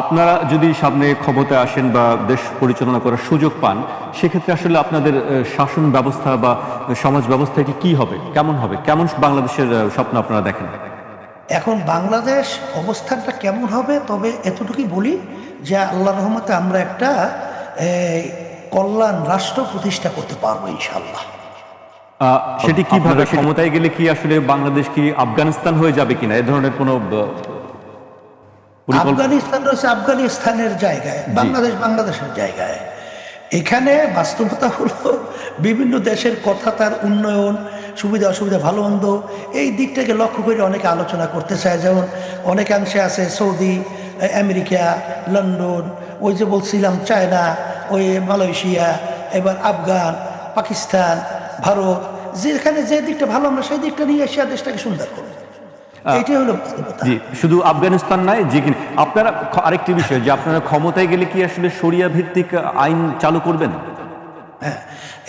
আপনারা যদি সামনে ক্ষমতায় আসেন বা দেশ পরিচালনা করার সুযোগ পান, সেক্ষেত্রে আসলে আপনাদের শাসন ব্যবস্থা বা সমাজ ব্যবস্থা এটি কি হবে, কেমন হবে, কেমন বাংলাদেশের স্বপ্ন আপনারা দেখেন? এখন বাংলাদেশ অবস্থানটা কেমন হবে, তবে এতটুকুই বলি যে আল্লাহ রহমতে আমরা একটা এই, কল্যাণ রাষ্ট্র প্রতিষ্ঠা করতে পারবো ইনশাল্লাহ। সেটি কিভাবে, ক্ষমতায় গেলে কি আসলে বাংলাদেশ কি আফগানিস্তান হয়ে যাবে কিনা, এ ধরনের কোনো পরিকল্পনা? আফগানিস্তান রয়েছে আফগানিস্তানের জায়গায়, বাংলাদেশ বাংলাদেশের জায়গায়। এখানে বাস্তবতা হলো বিভিন্ন দেশের কথা, তার উন্নয়ন, সুবিধা অসুবিধা, ভালো মন্দ, এই দিকটাকে লক্ষ্য করে অনেকে আলোচনা করতে চায়। যেমন অনেকাংশে আছে সৌদি, আমেরিকা, লন্ডন, ওই যে বলছিলাম চায়না, ওই মালয়েশিয়া, এবার আফগান, পাকিস্তান, ভারত, যেখানে যে দিকটা ভালো আমরা সেই দিকটা নিয়ে এসে দেশটাকে সুন্দর করব। এইটাই হলো বাস্তবতা। জি, শুধু আফগানিস্তান নয়, যে কিনা আপনারা আরেকটি বিষয় যে আপনারা ক্ষমতায় গেলে কি আসলে শরিয়া ভিত্তিক আইন চালু করবেন? হ্যাঁ,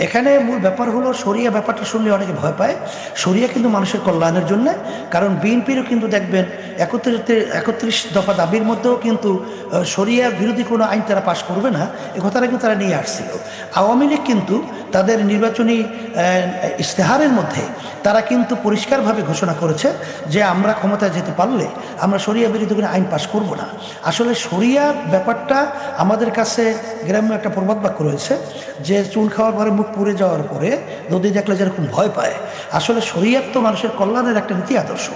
এখানে মূল ব্যাপার হলো শরিয়া ব্যাপারটা শুনলে অনেকে ভয় পায়। শরিয়া কিন্তু মানুষের কল্যাণের জন্য, কারণ বিএনপিরও কিন্তু দেখবেন 31 দফা দাবির মধ্যেও কিন্তু শরিয়া বিরোধী কোনো আইন তারা পাশ করবে না, এ কথাটা কিন্তু তারা নিয়ে আসছিল। আওয়ামী লীগ কিন্তু তাদের নির্বাচনী ইশতেহারের মধ্যে তারা কিন্তু পরিষ্কারভাবে ঘোষণা করেছে যে আমরা ক্ষমতায় যেতে পারলে আমরা শরিয়া বিরোধী কোনো আইন পাশ করব না। আসলে শরিয়া ব্যাপারটা আমাদের কাছে গ্রাম্য একটা প্রবাদ বাক্য রয়েছে যে চুন খাওয়ার পরে মুখ পুড়ে যাওয়ার পরে নদী দেখলে যেরকম ভয় পায়, আসলে শরিয়াত তো মানুষের কল্যাণের একটা নীতি আদর্শ।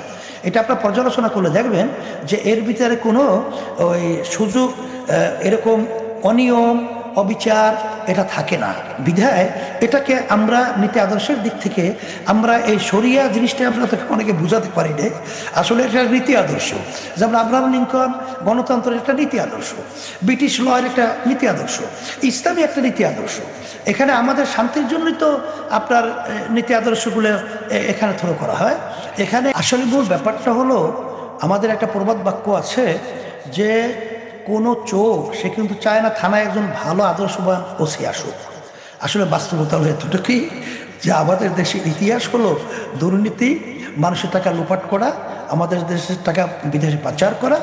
এটা আপনার পর্যালোচনা করলে দেখবেন যে এর ভিতরে কোনো ওই সুযোগ, এরকম অনিয়ম, অবিচার এটা থাকে না। বিধায় এটাকে আমরা নীতি আদর্শের দিক থেকে আমরা এই শরিয়া জিনিসটা আমরা তো অনেকে বুঝাতে পারি না। আসলে এটা নীতি আদর্শ। যেমন আব্রাহাম লিঙ্কন গণতন্ত্রের একটা নীতি আদর্শ, ব্রিটিশ লয়ের একটা নীতি আদর্শ, ইসলামী একটা নীতি আদর্শ। এখানে আমাদের শান্তির জন্যই তো আপনার নীতি আদর্শগুলো এখানে থ্রো করা হয়। এখানে আসলে মূল ব্যাপারটা হলো আমাদের একটা প্রবাদ বাক্য আছে যে কোনো চোর সে কিন্তু চায় না থানায় একজন ভালো আদর্শবান ওসি আসুক। আসলে বাস্তবতা হলো এতটুকুই যে আমাদের দেশের ইতিহাস হলো দুর্নীতি, মানুষের টাকা লোপাট করা, আমাদের দেশের টাকা বিদেশে পাচার করা।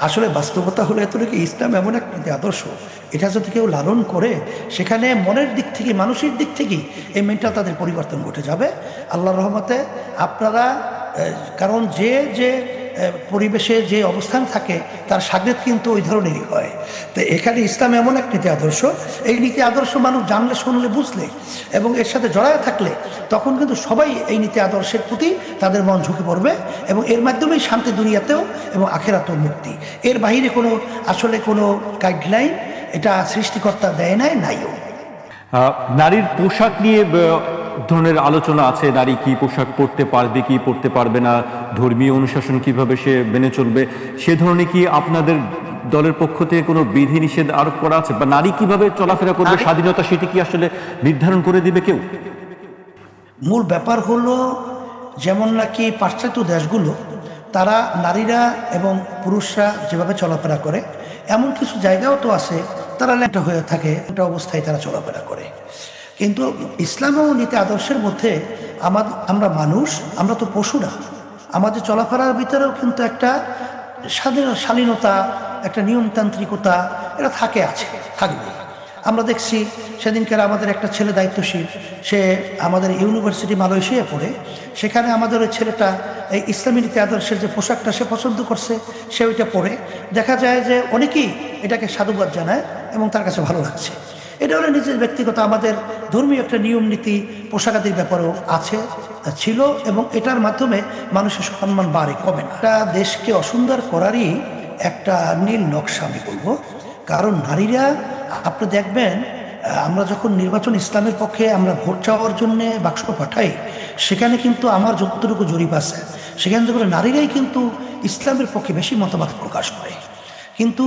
আসলে বাস্তবতা হলো এতটুকু, ইসলাম এমন এক নীতি আদর্শ, এটা যদি কেউ লালন করে সেখানে মনের দিক থেকে, মানুষের দিক থেকেই এই মেন্টাল তাদের পরিবর্তন ঘটে যাবে আল্লাহর রহমতে। আপনারা কারণ যে যে পরিবেশে যে অবস্থান থাকে তার সাগরেদ কিন্তু ওই ধরনেরই হয়। তো এখানে ইসলাম এমন এক নীতি আদর্শ, এই নীতি আদর্শ মানুষ জানলে, শুনলে, বুঝলে এবং এর সাথে জড়ায় থাকলে তখন কিন্তু সবাই এই নীতি আদর্শের প্রতি তাদের মন ঝুঁকে পড়বে এবং এর মাধ্যমেই শান্তি দুনিয়াতেও এবং আখেরাতেও মুক্তি। এর বাইরে কোনো আসলে কোনো গাইডলাইন এটা সৃষ্টিকর্তা দেয় নাইও। নারীর পোশাক নিয়ে ধরনের আলোচনা আছে, নারী কি পোশাক পরতে পারবে কি পরতে পারবে না, ধর্মীয় অনুশাসন কিভাবে সে মেনে চলবে, সে ধরনের কি আপনাদের দলের পক্ষ থেকে কোনো বিধি নিষেধ আরোপ করা আছে, বা নারী কিভাবে চলাফেরা করবে, স্বাধীনতা, সেটি কি আসলে নির্ধারণ করে দিবে কেউ? মূল ব্যাপার হলো যেমন নাকি পাশ্চাত্য দেশগুলো তারা নারীরা এবং পুরুষরা যেভাবে চলাফেরা করে এমন কিছু জায়গাও তো আছে তারা ল্যাংটা হয়ে থাকে, একটা অবস্থায় তারা চলাফেরা করে। কিন্তু ইসলাম ও নীতি আদর্শের মধ্যে আমরা মানুষ, আমরা তো পশু না। আমাদের চলাফেরার ভিতরেও কিন্তু একটা শালীনতা, একটা নিয়মতান্ত্রিকতা এটা থাকবে। আমরা দেখছি সেদিনকার আমাদের একটা ছেলে দায়িত্বশীল, সে আমাদের ইউনিভার্সিটি মালয়েশিয়ায় পড়ে, সেখানে আমাদের ওই ছেলেটা এই ইসলামী নীতি আদর্শের যে পোশাকটা সে পছন্দ করছে, সে ওইটা পরে দেখা যায় যে অনেকেই এটাকে সাধুবাদ জানায় এবং তার কাছে ভালো লাগছে। এটা হলো নিজের ব্যক্তিগত, আমাদের ধর্মীয় একটা নিয়ম নীতি পোশাকাদির ব্যাপারেও ছিল এবং এটার মাধ্যমে মানুষের সম্মান বাড়ে, কমে না। এটা দেশকে অসুন্দর করারই একটা নীল নকশা আমি বলবো। কারণ নারীরা, আপনি দেখবেন আমরা যখন নির্বাচন ইসলামের পক্ষে আমরা ভোট চাওয়ার জন্য বাক্স পাঠাই, সেখানে কিন্তু আমার যতটুকু জরিপ আছে সেখানে দেখবেন নারীরাই কিন্তু ইসলামের পক্ষে বেশি মতামত প্রকাশ করে। কিন্তু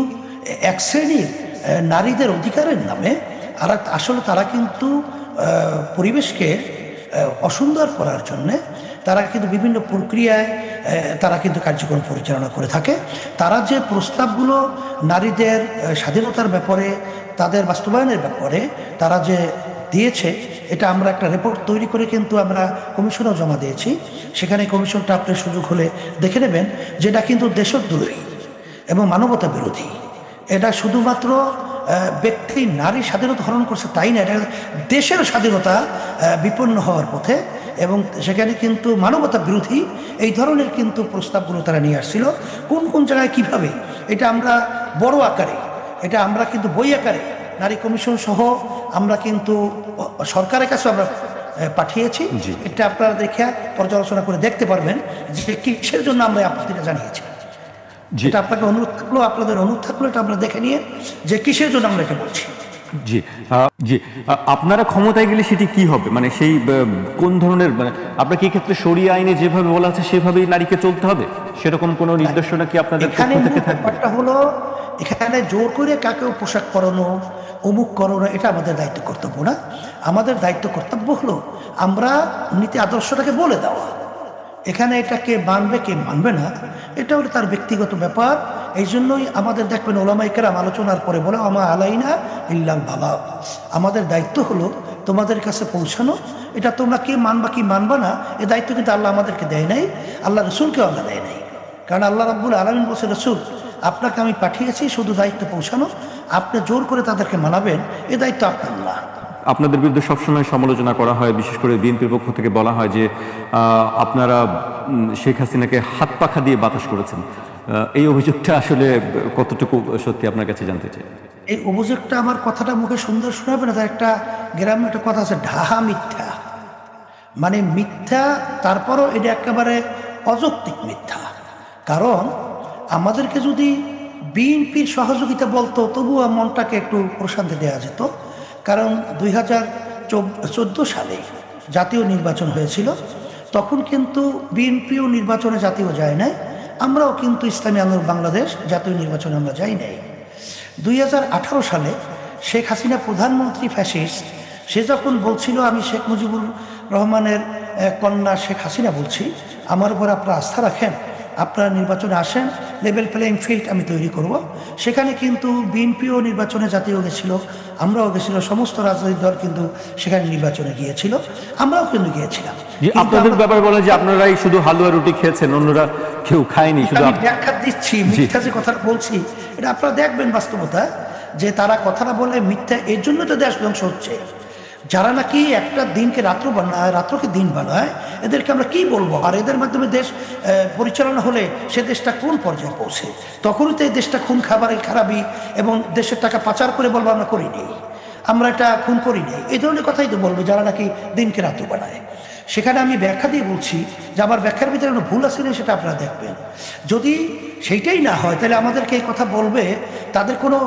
এক শ্রেণীর নারীদের অধিকারের নামে আসলে তারা কিন্তু পরিবেশকে অসুন্দর করার জন্যে তারা কিন্তু বিভিন্ন প্রক্রিয়ায় তারা কিন্তু কার্যক্রম পরিচালনা করে থাকে। তারা যে প্রস্তাবগুলো নারীদের স্বাধীনতার ব্যাপারে, তাদের বাস্তবায়নের ব্যাপারে তারা যে দিয়েছে, এটা আমরা একটা রিপোর্ট তৈরি করে কিন্তু আমরা কমিশনেও জমা দিয়েছি। সেখানে কমিশনটা আপনার সুযোগ হলে দেখে নেবেন, যেটা কিন্তু দেশদ্রোহী এবং মানবতা বিরোধী। এটা শুধুমাত্র ব্যক্তি নারী স্বাধীনতা হরণ করছে তাই না, এটা দেশের স্বাধীনতা বিপন্ন হওয়ার পথে, এবং সেখানে কিন্তু মানবতা বিরোধী এই ধরনের কিন্তু প্রস্তাবগুলো তারা নিয়ে আসছিল। কোন কোন জায়গায় কিভাবে, এটা আমরা বড় আকারে, এটা আমরা কিন্তু বই আকারে নারী কমিশন সহ আমরা কিন্তু সরকারের কাছে আমরা পাঠিয়েছি। এটা আপনারা দেখে পর্যালোচনা করে দেখতে পারবেন যে কিসের জন্য আমরা আপত্তিটা জানিয়েছি। এটা আপনাকে অনুরোধ থাকলো, আপনাদের অনুরোধ থাকলো, এটা আমরা দেখে নিয়ে যে কিসের জন্য আমরা এটা বলছি। জি জি, আপনারা ক্ষমতায় গেলে সেটি কি হবে, মানে সেই কোন ধরনের, মানে আপনাকে এই ক্ষেত্রে শরিয়া আইনে যেভাবে বলা আছে সেভাবেই নারীকে চলতে হবে, সেরকম কোনো নির্দেশনা কি আপনাদের পক্ষ থেকে থাকবে? ব্যাপারটা হলো এখানে জোর করে কাকেও পোশাক পরানো, অমুক করানো, এটা আমাদের দায়িত্ব কর্তব্য না। আমাদের দায়িত্ব কর্তব্য হলো আমরা নীতি আদর্শটাকে বলে দেওয়া। এখানে এটা কে মানবে কে মানবে না এটা হলো তার ব্যক্তিগত ব্যাপার। এই জন্যই আমাদের দেখবেন ওলামায়ে কেরাম আলোচনার পরে বলে আমা আলাইনা ইল্লাল বালাগ, আমাদের দায়িত্ব হলো তোমাদের কাছে পৌঁছানো। এটা তোমরা কে মানবা কি মানবা না এ দায়িত্ব কিন্তু আল্লাহ আমাদেরকে দেয় নাই, আল্লাহ রসুলকেও আল্লাহ দেয় নাই। কারণ আল্লাহ রাব্বুল আলামিন বলছে, রসুল আপনাকে আমি পাঠিয়েছি শুধু দায়িত্ব পৌঁছানো, আপনি জোর করে তাদেরকে মানাবেন এ দায়িত্ব আপনার না। আপনাদের বিরুদ্ধে সবসময় সমালোচনা করা হয়, বিশেষ করে বিএনপির পক্ষ থেকে বলা হয় যে আপনারা শেখ হাসিনাকে হাত পাখা দিয়ে বাতাস করেছেন। এই অভিযোগটা আসলে কতটুকু সত্যি আপনার কাছে জানতে চাই। এই অভিযোগটা, আমার কথাটা মুখে সুন্দর শোনাবে না, তার একটা গ্রামে একটা কথা আছে, ঢাহা মিথ্যা, মানে মিথ্যা, তারপরও এটা একেবারে অযৌক্তিক মিথ্যা। কারণ আমাদেরকে যদি বিএনপির সহযোগিতা বলতো তবুও মনটাকে একটু প্রশান্তি দেওয়া যেত। কারণ 2014 সালে জাতীয় নির্বাচন হয়েছিল, তখন কিন্তু বিএনপিও নির্বাচনে জাতীয় যায় নাই, আমরাও কিন্তু ইসলামী আন্দোলন বাংলাদেশ জাতীয় নির্বাচনে আমরা যাই নাই। 2018 সালে শেখ হাসিনা প্রধানমন্ত্রী ফ্যাসিস্ট, সে যখন বলছিল আমি শেখ মুজিবুর রহমানের কন্যা শেখ হাসিনা বলছি, আমার উপর আপনারা আস্থা রাখেন, আপনারা নির্বাচনে আসেন, লেভেল প্লেইং ফিল্ড আমি তৈরি করব। সেখানে কিন্তু বিএনপিও নির্বাচনে জাতীয় গেছিল, আমরাও গেছিল, সমস্ত রাজনৈতিক দল কিন্তু সেখানে নির্বাচনে গিয়েছিল, আমরাও কিন্তু গিয়েছিলাম। আপনাদের ব্যাপারে বলে যে আপনারাই শুধু হালুয়া রুটি খেয়েছেন, অন্যরা কেউ খায়নি। শুধু আমি ব্যাখ্যা দিচ্ছি, মিথ্যা যে কথাটা বলছি এটা আপনারা দেখবেন বাস্তবতা, যে তারা কথাটা বলে মিথ্যা, এর জন্য তো দেশ ধ্বংস হচ্ছে। যারা নাকি একটা দিনকে রাত্র বানায়, রাত্রকে দিন বানায়, এদেরকে আমরা কি বলবো? আর এদের মাধ্যমে দেশ পরিচালনা হলে সে দেশটা কোন পর্যায়ে পৌঁছে? তখনই তো এই দেশটা খুন খারাপি এবং দেশের টাকা পাচার করে বলবো আমরা করিনি, আমরা এটা খুন করিনি, এই ধরনের কথাই তো বলবো যারা নাকি দিনকে রাত্র বানায়। সেখানে আমি ব্যাখ্যা দিয়ে বলছি যে আমার ব্যাখ্যার ভিতরে কোনো ভুল আছে না, সেটা আপনারা দেখবেন। যদি সেইটাই না হয় তাহলে আমাদেরকে এই কথা বলবে, তাদের কোনো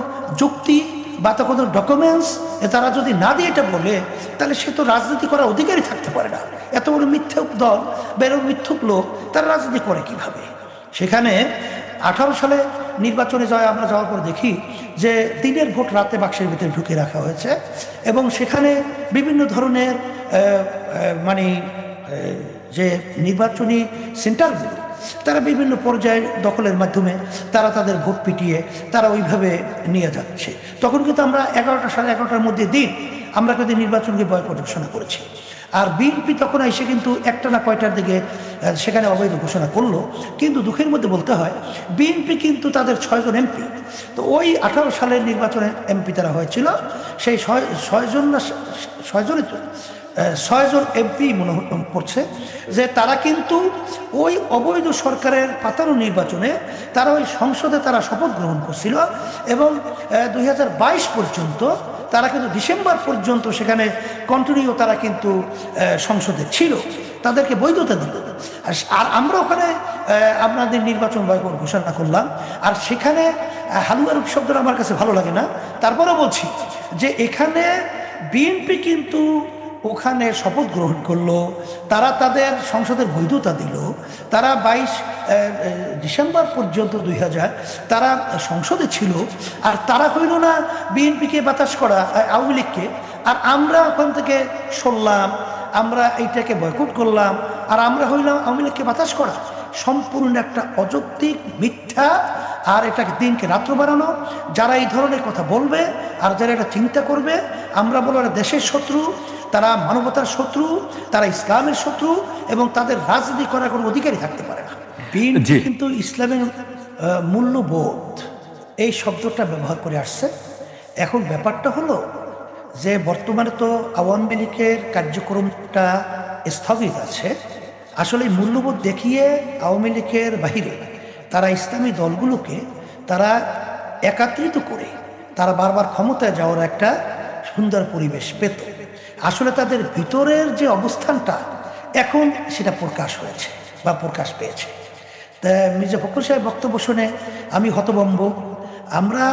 যুক্তি বা তো কোনো ডকুমেন্টস তারা যদি না দিয়ে এটা বলে, তাহলে সে তো রাজনীতি করার অধিকারই থাকতে পারে না। এত বড় মিথ্যুক দল, বেরো মিথ্যুক লোক, তারা রাজনীতি করে কিভাবে? সেখানে 18 সালে নির্বাচনে আমরা যাওয়ার পর দেখি যে দিনের ভোট রাতে বাক্সের ভিতরে ঢুকে রাখা হয়েছে, এবং সেখানে বিভিন্ন ধরনের মানে যে নির্বাচনী সেন্টারগুলো তারা বিভিন্ন পর্যায়ে দখলের মাধ্যমে তারা তাদের ভোট পিটিয়ে তারা ওইভাবে নিয়ে যাচ্ছে। তখন কিন্তু আমরা 11টা সাড়ে 11টার মধ্যে দিন আমরা কিন্তু নির্বাচনকে বয়কট ঘোষণা করেছি। আর বিএনপি তখন এসে কিন্তু একটা না কয়টার দিকে সেখানে অবৈধ ঘোষণা করলো। কিন্তু দুঃখের মধ্যে বলতে হয় বিএনপি কিন্তু তাদের 6 জন এমপি, তো ওই 18 সালের নির্বাচনে এমপি তারা হয়েছিল, সেই 6 জন এমপি মনে পড়ছে যে তারা কিন্তু ওই অবৈধ সরকারের পাতানো নির্বাচনে তারা ওই সংসদে তারা শপথ গ্রহণ করছিল, এবং 2022 পর্যন্ত তারা কিন্তু ডিসেম্বর পর্যন্ত সেখানে কন্টিনিউ তারা কিন্তু সংসদে ছিল, তাদেরকে বৈধতা দিল। আর আমরা ওখানে আপনাদের নির্বাচন বয়কট ঘোষণা করলাম। আর সেখানে হালুয়া রুটি শব্দটা আমার কাছে ভালো লাগে না, তারপরেও বলছি যে এখানে বিএনপি কিন্তু ওখানে শপথ গ্রহণ করলো, তারা তাদের সংসদের বৈধতা দিল, তারা 22 ডিসেম্বর পর্যন্ত 2000 তারা সংসদে ছিল, আর তারা হইল না বিএনপিকে বাতাস করা, আওয়ামী লীগকে। আর আমরা ওখান থেকে সরলাম, আমরা এইটাকে বয়কট করলাম, আর আমরা হইলাম আওয়ামী লীগকে বাতাস করা। সম্পূর্ণ একটা অযৌক্তিক মিথ্যা, আর এটাকে দিনকে রাত্র বানানো। যারা এই ধরনের কথা বলবে আর যারা এটা চিন্তা করবে, আমরা বলবো দেশের শত্রু, তারা মানবতার শত্রু, তারা ইসলামের শত্রু, এবং তাদের রাজনীতি করার কোনো অধিকারই থাকতে পারে না। বিএনপি কিন্তু ইসলামের মূল্যবোধ এই শব্দটা ব্যবহার করে আসছে। এখন ব্যাপারটা হলো যে বর্তমানে তো আওয়ামী লীগের কার্যক্রমটা স্থগিত আছে। আসলে এই মূল্যবোধ দেখিয়ে আওয়ামী লীগের বাহিরে তারা ইসলামী দলগুলোকে তারা একত্রিত করে তারা বারবার ক্ষমতায় যাওয়ার একটা সুন্দর পরিবেশ পেত। আসলে তাদের ভিতরের যে অবস্থানটা এখন সেটা প্রকাশ হয়েছে বা প্রকাশ পেয়েছে। তা মির্জা ফখরুল সাহেব বক্তব্য শুনে আমি হতভম্ব। আমরা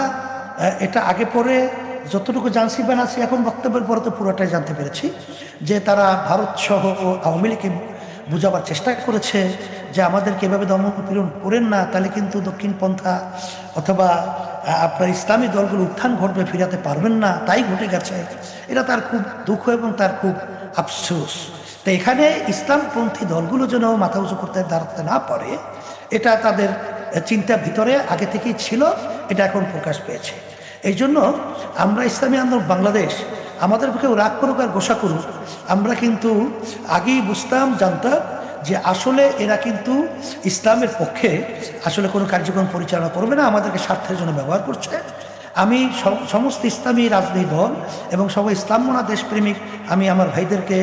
এটা আগে পরে যতটুকু জানছি বা আছি, এখন বক্তব্যের পরে তো পুরোটাই জানতে পেরেছি যে তারা ভারত সহ আওয়ামী লীগকে বোঝাবার চেষ্টা করেছে যে আমাদেরকে এভাবে দমন পীড়ন করেন না, তাহলে কিন্তু দক্ষিণ পন্থা অথবা আপনার ইসলামী দলগুলো উত্থান ঘটবে, ফিরাতে পারবেন না। তাই ঘটে গেছে। এটা তার খুব দুঃখ এবং তার খুব আফসোস। তো এখানে ইসলামপন্থী দলগুলো যেন মাথা উঁচু করতে দাঁড়াতে না পারে, এটা তাদের চিন্তা ভিতরে আগে থেকেই ছিল, এটা এখন প্রকাশ পেয়েছে। এই জন্য আমরা ইসলামী আন্দোলন বাংলাদেশ, আমাদের কেউ রাগ করুক আর গোসা করুক, আমরা কিন্তু আগেই বুঝতাম, জানতাম যে আসলে এরা কিন্তু ইসলামের পক্ষে আসলে কোনো কার্যক্রম পরিচালনা করবে না, আমাদেরকে স্বার্থের জন্য ব্যবহার করছে। আমি সমস্ত ইসলামী রাজনৈতিক দল এবং সবাই ইসলামমনা দেশপ্রেমিক আমি আমার ভাইদেরকে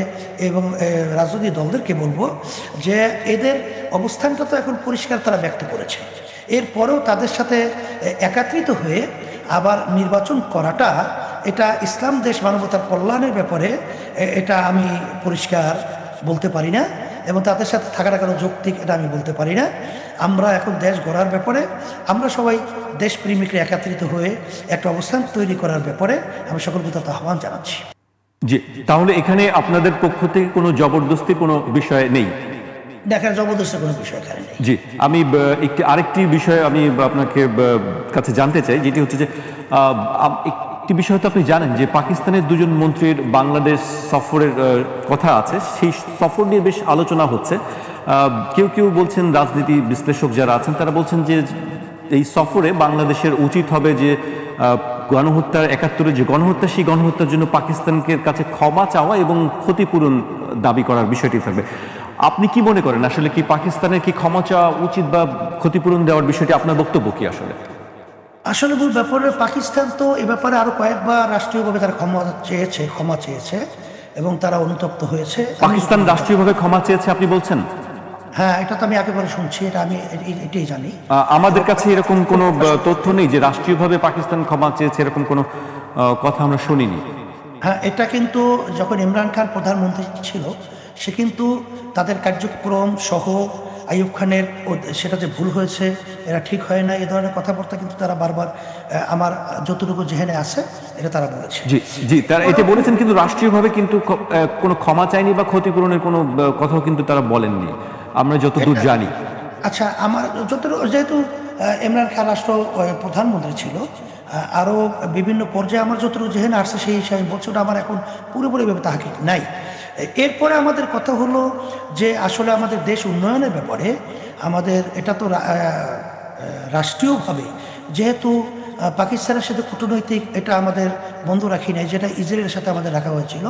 এবং রাজনৈতিক দলদেরকে বলবো যে এদের অবস্থানটা তো এখন পরিষ্কার তারা ব্যক্ত করেছে। এরপরেও তাদের সাথে একত্রিত হয়ে আবার নির্বাচন করাটা, এটা ইসলাম দেশ মানবতার কল্যাণের ব্যাপারে এটা আমি পরিষ্কার বলতে পারি না, এবং তাদের সাথে থাকাটা কোনো যৌক্তিক এটা আমি বলতে পারি না। আমরা এখন দেশ গড়ার ব্যাপারে আমরা সবাই দেশপ্রেমিকরা একত্রিত হয়ে একটা অবস্থান তৈরি করার ব্যাপারে আমি সকলকে তত আহ্বান জানাচ্ছি। জি, তাহলে এখানে আপনাদের পক্ষ থেকে কোনো জবরদস্তি কোনো বিষয় নেই? দেখার জবরদস্তি কোনো বিষয় এখানে নেই। জি, আমি আরেকটি বিষয় আমি আপনাকে কাছে জানতে চাই, যেটি হচ্ছে যে একটি বিষয় তো আপনি জানেন যে পাকিস্তানের দুজন মন্ত্রীর বাংলাদেশ সফরের কথা আছে, সেই সফর নিয়ে বেশ আলোচনা হচ্ছে। কেউ কেউ বলছেন, রাজনীতি বিশ্লেষক যারা আছেন তারা বলছেন যে এই সফরে বাংলাদেশের উচিত হবে যে গণহত্যার ৭১-এর যে গণহত্যা, সেই গণহত্যার জন্য পাকিস্তানকে কাছে ক্ষমা চাওয়া এবং ক্ষতিপূরণ দাবি করার বিষয়টি থাকবে। আপনি কি মনে করেন, আসলে কি পাকিস্তানের কি ক্ষমা চাওয়া উচিত বা ক্ষতিপূরণ দেওয়ার বিষয়টি, আপনার বক্তব্য কি? আসলে মূল ব্যাপারে পাকিস্তান তো এ ব্যাপারে আরো কয়েকবার রাষ্ট্রীয়ভাবে তারা ক্ষমা চেয়েছে এবং তারা অনুতপ্ত হয়েছে। পাকিস্তান রাষ্ট্রীয়ভাবে ক্ষমা চেয়েছে আপনি বলছেন? হ্যাঁ, এটা তো আমি একেবারে শুনছি, এটা আমি এটাই জানি। আমাদের কাছে এরকম কোনো তথ্য নেই যে রাষ্ট্রীয়ভাবে পাকিস্তান ক্ষমা চেয়েছে, এরকম কোনো কথা আমরা শুনিনি। হ্যাঁ, এটা কিন্তু যখন ইমরান খান প্রধানমন্ত্রী ছিল, সে কিন্তু তাদের কার্যক্রম সহ আইয়ুব খানের সেটা যে ভুল হয়েছে, এরা ঠিক হয় না, এই ধরনের কথাবার্তা কিন্তু তারা বারবার আমার যতটুকু জেহেনে আছে এটা তারা বলেছে। জি জি, তারা এটা বলেছেন, কিন্তু রাষ্ট্রীয়ভাবে কিন্তু কোনো ক্ষমা চায়নি বা ক্ষতিপূরণের কোনো কথাও কিন্তু তারা বলেননি, আমরা যতদূর জানি। আচ্ছা, আমার যেহেতু ইমরান খান রাষ্ট্র প্রধানমন্ত্রী ছিল, আরও বিভিন্ন পর্যায়ে আমার যতটুকু জেহেনে আসছে সেই হিসাবে বলছে, ওটা আমার এখন পুরোপুরিভাবে তাহাকে নাই। এরপরে আমাদের কথা হলো যে আসলে আমাদের দেশ উন্নয়নের ব্যাপারে আমাদের এটা তো রাষ্ট্রীয়ভাবে যেহেতু পাকিস্তানের সাথে কূটনৈতিক এটা আমাদের বন্ধ রাখি নাই, যেটা ইসরায়েলের সাথে আমাদের রাখা হয়েছিল,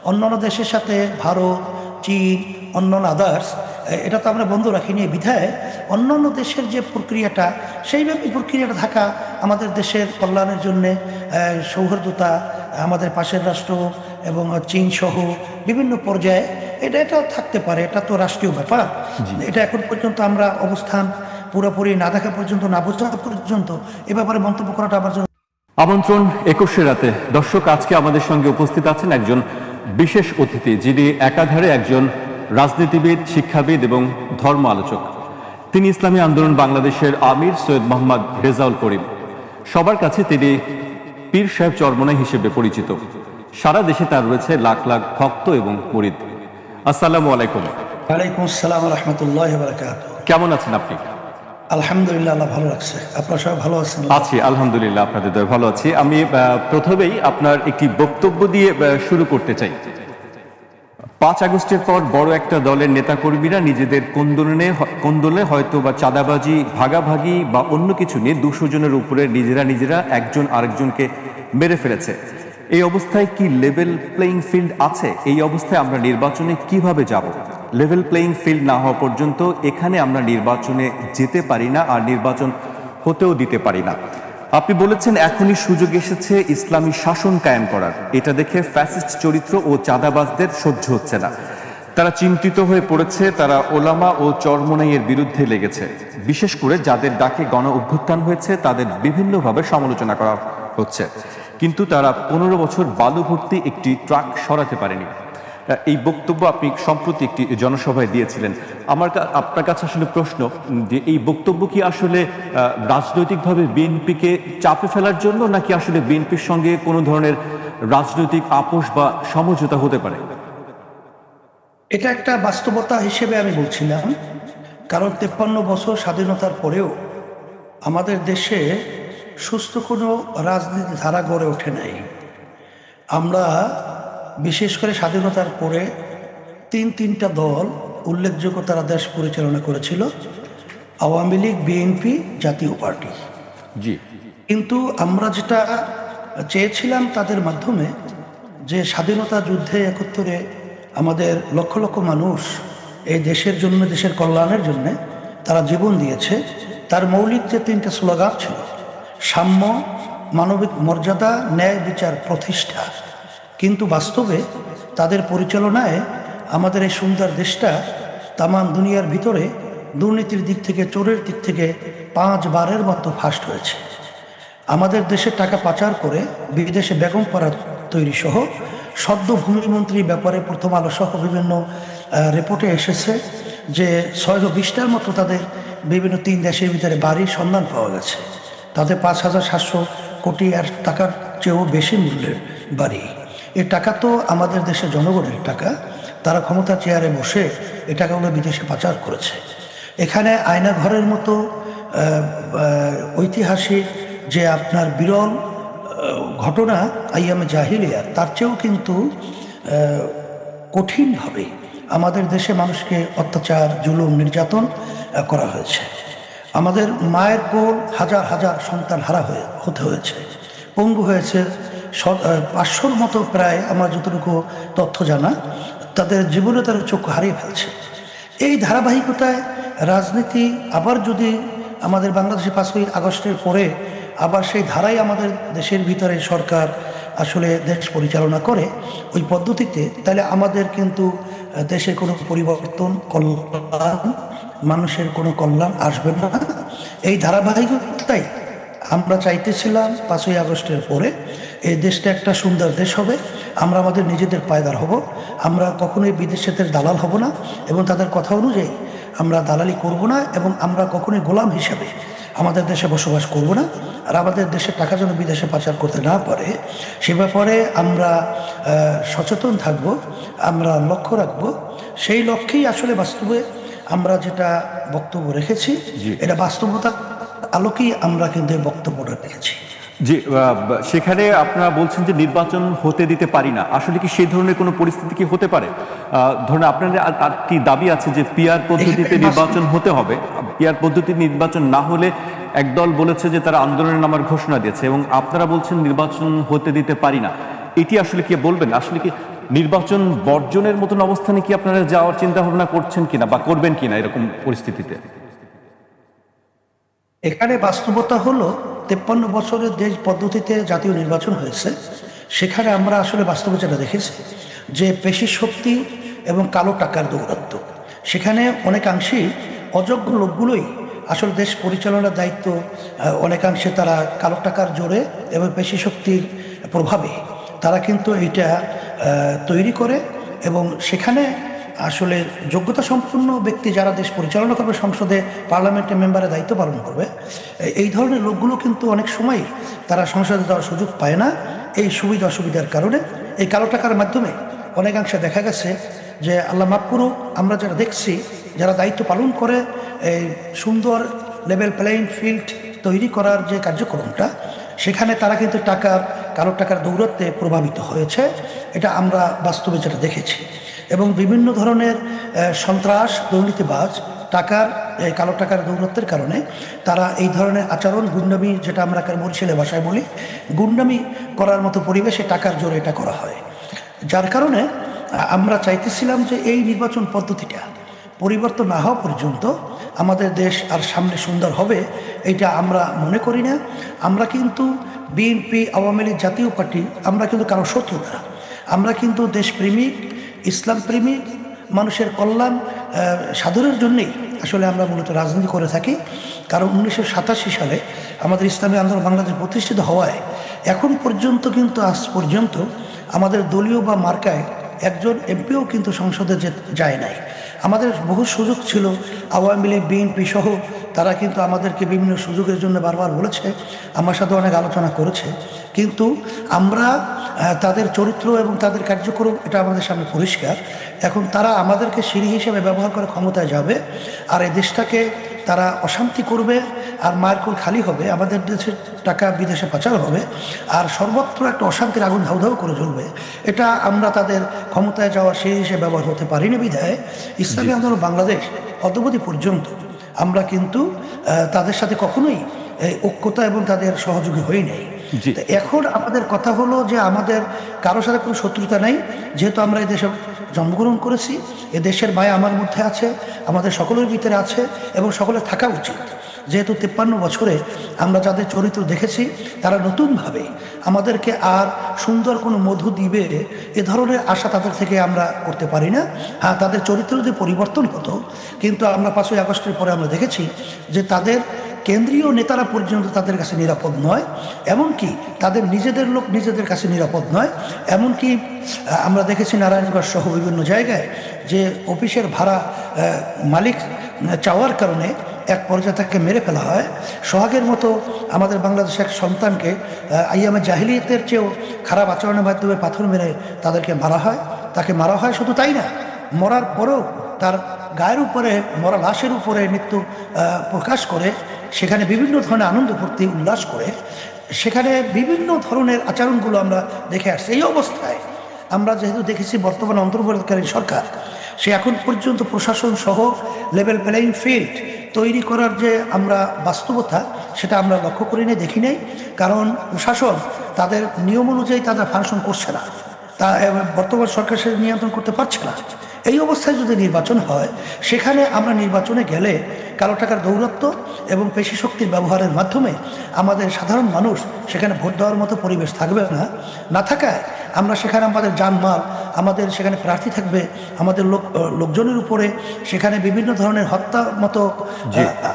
অন্যান্য দেশের সাথে ভারত, চীন, অন্যান্য আদার্স, এটা তো আমরা বন্ধ রাখিনি। বিধায় অন্যান্য দেশের যে প্রক্রিয়াটা, সেইভাবে প্রক্রিয়াটা থাকা আমাদের দেশের কল্যাণের জন্যে, সৌহার্দ্যতা, আমাদের পাশের রাষ্ট্র এবং চীন সহ বিভিন্ন পর্যায়ে এটা থাকতে পারে। এটা তো রাষ্ট্রীয় ব্যাপার। এটা এখন পর্যন্ত আমরা অবস্থান পুরোপুরি না দেখা পর্যন্ত, না বোঝা পর্যন্ত এ ব্যাপারে মন্তব্য করাটা আমার জন্য। আমন্ত্রণ ২১শে রাতে। দর্শক, আজকে আমাদের সঙ্গে উপস্থিত আছেন একজন বিশেষ অতিথি, যিনি একাধারে একজন রাজনীতিবিদ, শিক্ষাবিদ এবং ধর্ম আলোচক। তিনি ইসলামী আন্দোলন বাংলাদেশের আমির সৈয়দ মোহাম্মদ রেজাউল করিম। সবার কাছে তিনি পীর সাহেব চরমনাই হিসেবে পরিচিত। সারা দেশে তার রয়েছে লাখ লাখ ভক্ত এবং মুরিদ। আসসালামু আলাইকুম। ওয়ালাইকুম আসসালাম ওয়া রাহমাতুল্লাহি ওয়া বারাকাতুহু। কেমন আছেন আপনি? আলহামদুলিল্লাহ, আল্লাহ ভালো রাখছে। আপনারা সবাই ভালো আছেন? আছি আলহামদুলিল্লাহ, আপনাদের দয়ায় ভালো আছি। আমি প্রথমেই আপনার একটি বক্তব্য দিয়ে শুরু করতে চাই। ৫ আগস্টের পর বড় একটা দলের নেতাকর্মীরা নিজেদের কোন্দলে হয়তো বা চাঁদাবাজি, ভাগাভাগি বা অন্য কিছু নিয়ে ২০০ জনের উপরে নিজেরা একজন আরেকজনকে মেরে ফেলেছে। এই অবস্থায় কি লেভেল প্লেইং ফিল্ড আছে? এই অবস্থায় আমরা নির্বাচনে কিভাবে যাব? লেভেল প্লেইং ফিল্ড না হওয়া পর্যন্ত এখানে আমরা নির্বাচনে যেতে পারি না, আর নির্বাচন হতেও দিতে পারি না। আপনি বলেছেন এখনই সুযোগ এসেছে ইসলামী শাসন কায়েম করার। এটা দেখে ফ্যাসিস্ট চরিত্র ও চাঁদাবাজদের সহ্য হচ্ছে না। তারা চিন্তিত হয়ে পড়েছে, তারা ওলামা ও চরমোনাইয়ের বিরুদ্ধে লেগেছে। বিশেষ করে যাদের ডাকে গণ অভ্যুত্থান হয়েছে তাদের বিভিন্নভাবে সমালোচনা করা হচ্ছে, কিন্তু তারা 15 বছর বালু ভর্তি একটি ট্রাক সরাতে পারেনি। এই বক্তব্য আপনি সম্প্রতি একটি জনসভায় দিয়েছিলেন। আপনার কাছে আসলে প্রশ্ন যে এই বক্তব্য কি আসলে রাজনৈতিকভাবে বিএনপিকে চাপে ফেলার জন্য, নাকি আসলে বিএনপির সঙ্গে কোনো ধরনের রাজনৈতিক আপোষ বা সমঝোতা হতে পারে? এটা একটা বাস্তবতা হিসেবে আমি বলছিলাম, কারণ 53 বছর স্বাধীনতার পরেও আমাদের দেশে সুস্থ কোনো রাজনীতি ধারা গড়ে ওঠে নাই। আমরা বিশেষ করে স্বাধীনতার পরে তিনটা দল উল্লেখযোগ্য তারা দেশ পরিচালনা করেছিল: আওয়ামী লীগ, বিএনপি, জাতীয় পার্টি। জি। কিন্তু আমরা যেটা চেয়েছিলাম তাদের মাধ্যমে, যে স্বাধীনতা যুদ্ধে 71-এ আমাদের লক্ষ লক্ষ মানুষ এই দেশের জন্য, দেশের কল্যাণের জন্য তারা জীবন দিয়েছে। তার মৌলিক যে 3টা স্লোগান ছিল: সাম্য, মানবিক মর্যাদা, ন্যায় বিচার প্রতিষ্ঠা। কিন্তু বাস্তবে তাদের পরিচালনায় আমাদের এই সুন্দর দেশটা তামাম দুনিয়ার ভিতরে দুর্নীতির দিক থেকে, চোরের দিক থেকে 5 বারের মতো ফার্স্ট হয়েছে। আমাদের দেশে টাকা পাচার করে বিদেশে বেগম পাড়া তৈরি সহ সদ্য ভূমিমন্ত্রীর ব্যাপারে প্রথম আলো সহ বিভিন্ন রিপোর্টে এসেছে যে 620টার মতো তাদের বিভিন্ন 3 দেশের ভিতরে বাড়ির সন্ধান পাওয়া গেছে। তাদের 5,700 কোটি আর টাকার চেয়েও বেশি মূল্যের বাড়ি। এই টাকা তো আমাদের দেশের জনগণের টাকা। তারা ক্ষমতা চেয়ারে বসে এই টাকাগুলো বিদেশে পাচার করেছে। এখানে আয়না ঘরের মতো ঐতিহাসিক যে আপনার বিরল ঘটনা আইয়ামে জাহিলিয়া, তার চেয়েও কিন্তু কঠিনভাবে আমাদের দেশে মানুষকে অত্যাচার, জুলুম, নির্যাতন করা হয়েছে। আমাদের মায়ের কোল হাজার হাজার সন্তান হারা হতে হয়েছে, পঙ্গু হয়েছে 500-র মতো প্রায়, আমার যতটুকু তথ্য জানা, তাদের জীবনে তারা চক্ষু হারিয়ে ফেলছে। এই ধারাবাহিকতায় রাজনীতি আবার যদি আমাদের বাংলাদেশে 5ই আগস্টের পরে আবার সেই ধারাই আমাদের দেশের ভিতরে সরকার আসলে দেশ পরিচালনা করে ওই পদ্ধতিতে, তাহলে আমাদের কিন্তু দেশে কোনো পরিবর্তন, কল্যাণ, মানুষের কোনো কল্যাণ আসবে না। এই ধারাবাহিকতাই আমরা চাইতেছিলাম 5ই আগস্টের পরে এই দেশটা একটা সুন্দর দেশ হবে। আমরা আমাদের নিজেদের পায়দার হব। আমরা কখনোই বিদেশিদের দালাল হব না এবং তাদের কথা অনুযায়ী আমরা দালালি করব না, এবং আমরা কখনোই গোলাম হিসাবে আমাদের দেশে বসবাস করব না। আর আমাদের দেশের টাকা যেন বিদেশে পাচার করতে না পারে সে ব্যাপারে আমরা সচেতন থাকব, আমরা লক্ষ্য রাখব। সেই লক্ষ্যেই আসলে বাস্তবে আমরা যেটা বক্তব্য রেখেছি, এটা বাস্তবতার আলোকেই আমরা কিন্তু এই বক্তব্যটা রেখেছি। জি, সেখানে আপনারা বলছেন যে নির্বাচন হতে দিতে পারি না। আসলে কি সেই ধরনের কোনো পরিস্থিতি কি হতে পারে? ধরুন আপনাদের আরেকটি দাবি আছে যে পিআর পদ্ধতিতে নির্বাচন হতে হবে। পিআর পদ্ধতির নির্বাচন না হলে একদল বলেছে যে তারা আন্দোলনের নামার ঘোষণা দিয়েছে, এবং আপনারা বলছেন নির্বাচন হতে দিতে পারি না। এটি আসলে কি বলবেন? আসলে কি নির্বাচন বর্জনের মতন অবস্থানে কি আপনারা যাওয়ার চিন্তা ভাবনা করছেন কিনা বা করবেন কিনা এরকম পরিস্থিতিতে? এখানে বাস্তবতা হলো 53 বছরের দেশ পদ্ধতিতে জাতীয় নির্বাচন হয়েছে। সেখানে আমরা আসলে বাস্তবে যেটা দেখেছি যে পেশি শক্তি এবং কালো টাকার দৌরাত্ম্য, সেখানে অনেকাংশেই অযোগ্য লোকগুলোই আসলে দেশ পরিচালনার দায়িত্ব, অনেকাংশে তারা কালো টাকার জোরে এবং পেশি শক্তির প্রভাবে তারা কিন্তু এইটা তৈরি করে, এবং সেখানে আসলে যোগ্যতা সম্পন্ন ব্যক্তি যারা দেশ পরিচালনা করবে, সংসদে পার্লামেন্টের মেম্বারের দায়িত্ব পালন করবে, এই ধরনের লোকগুলো কিন্তু অনেক সময় তারা সংসদে যাওয়ার সুযোগ পায় না। এই সুবিধা অসুবিধার কারণে এই কালো টাকার মাধ্যমে অনেকাংশে দেখা গেছে যে, আল্লাহ মাফ করুক, আমরা যারা দেখছি যারা দায়িত্ব পালন করে এই সুন্দর লেভেল প্লেইং ফিল্ড তৈরি করার যে কার্যক্রমটা, সেখানে তারা কিন্তু কালো টাকার দৌরাত্ম্যে প্রভাবিত হয়েছে। এটা আমরা বাস্তবে যেটা দেখেছি। এবং বিভিন্ন ধরনের সন্ত্রাস, দুর্নীতিবাজ কালো টাকার দৌরাত্ম্যের কারণে তারা এই ধরনের আচরণ, গুন্ডামি, যেটা আমরা বরিশালে ভাষায় বলি, গুন্ডামি করার মতো পরিবেশে টাকার জোরে এটা করা হয়। যার কারণে আমরা চাইতেছিলাম যে এই নির্বাচন পদ্ধতিটা পরিবর্তন না হওয়া পর্যন্ত আমাদের দেশ আর সামনে সুন্দর হবে এটা আমরা মনে করি না। আমরা কিন্তু বিএনপি, আওয়ামী লীগ, জাতীয় পার্টি আমরা কিন্তু কারো শত্রু না। আমরা কিন্তু দেশপ্রেমিক, ইসলাম প্রেমিক, মানুষের কল্যাণ সাধনের জন্যেই আসলে আমরা মূলত রাজনীতি করে থাকি। কারণ 1987 সালে আমাদের ইসলামী আন্দোলন বাংলাদেশ প্রতিষ্ঠিত হওয়ায় এখন পর্যন্ত কিন্তু আজ পর্যন্ত আমাদের দলীয় বা মার্কায় একজন এমপিও কিন্তু সংসদে যায় নাই। আমাদের বহু সুযোগ ছিল, আওয়ামী লীগ, বিএনপি সহ তারা কিন্তু আমাদেরকে বিভিন্ন সুযোগের জন্য বারবার বলেছে, আমার সাথে অনেক আলোচনা করেছে, কিন্তু আমরা তাদের চরিত্র এবং তাদের কার্যক্রম এটা আমাদের সামনে পরিষ্কার। এখন তারা আমাদেরকে সিঁড়ি হিসেবে ব্যবহার করে ক্ষমতায় যাবে, আর এই দেশটাকে তারা অশান্তি করবে, আর মায়ের কোল খালি হবে, আমাদের দেশের টাকা বিদেশে পাচার হবে, আর সর্বত্র একটা অশান্তির আগুন ধাউ ধাউ করে জ্বলবে। এটা আমরা তাদের ক্ষমতায় যাওয়ার সেই হিসেবে ব্যবহার হতে পারিনি বিধায় ইসলামী আন্দোলন বাংলাদেশ অদ্যাবধি পর্যন্ত আমরা কিন্তু তাদের সাথে কখনোই ঐক্যতা এবং তাদের সহযোগী হই নাই। এখন আমাদের কথা হলো যে আমাদের কারোর সাথে কোনো শত্রুতা নাই, যেহেতু আমরা এই দেশে জন্মগ্রহণ করেছি, এ দেশের মায়া আমার মধ্যে আছে, আমাদের সকলের ভিতরে আছে এবং সকলের থাকা উচিত। যেহেতু 53 বছরে আমরা যাদের চরিত্র দেখেছি তারা নতুনভাবে আমাদেরকে আর সুন্দর কোনো মধু দিবে এ ধরনের আশা তাদের থেকে আমরা করতে পারি না। হ্যাঁ, তাদের চরিত্র যদি পরিবর্তন হতো, কিন্তু আমরা 5ই আগস্টের পরে আমরা দেখেছি যে তাদের কেন্দ্রীয় নেতারা পর্যন্ত তাদের কাছে নিরাপদ নয়, এমনকি তাদের নিজেদের লোক নিজেদের কাছে নিরাপদ নয়। এমনকি আমরা দেখেছি নারায়ণগঞ্জ সহ বিভিন্ন জায়গায় যে অফিসের ভাড়া মালিক চাওয়ার কারণে এক পর্যায়ে তাকে মেরে ফেলা হয়। সোহাগের মতো আমাদের বাংলাদেশের এক সন্তানকে আইয়ামে জাহিলিয়াতের চেয়েও খারাপ আচরণের মাধ্যমে পাথর মেরে তাদেরকে মারা হয়, তাকে মারা হয়। শুধু তাই না, মরার পরেও তার গায়ের উপরে, মরা লাশের উপরে মৃত্যু প্রকাশ করে সেখানে বিভিন্ন ধরনের আনন্দ ফুর্তি উল্লাস করে সেখানে বিভিন্ন ধরনের আচরণগুলো আমরা দেখে আসছি। এই অবস্থায় আমরা যেহেতু দেখেছি বর্তমান অন্তর্বর্তীকালীন সরকার সে এখন পর্যন্ত প্রশাসন সহ লেভেল প্লেইং ফিল্ড তৈরি করার যে আমরা বাস্তবতা সেটা আমরা লক্ষ্য করি নাই, দেখি নাই। কারণ প্রশাসন তাদের নিয়ম অনুযায়ী তারা ফাংশন করছে না, তা বর্তমান সরকার সে নিয়ন্ত্রণ করতে পারছে না। এই অবস্থায় যদি নির্বাচন হয়, সেখানে আমরা নির্বাচনে গেলে কালো টাকার দৌরত্ব এবং পেশি শক্তির ব্যবহারের মাধ্যমে আমাদের সাধারণ মানুষ সেখানে ভোট দেওয়ার মতো পরিবেশ থাকবে না। না থাকায় আমরা সেখানে আমাদের জানমাল, আমাদের সেখানে প্রার্থী থাকবে, আমাদের লোকজনের উপরে সেখানে বিভিন্ন ধরনের হত্যা মতো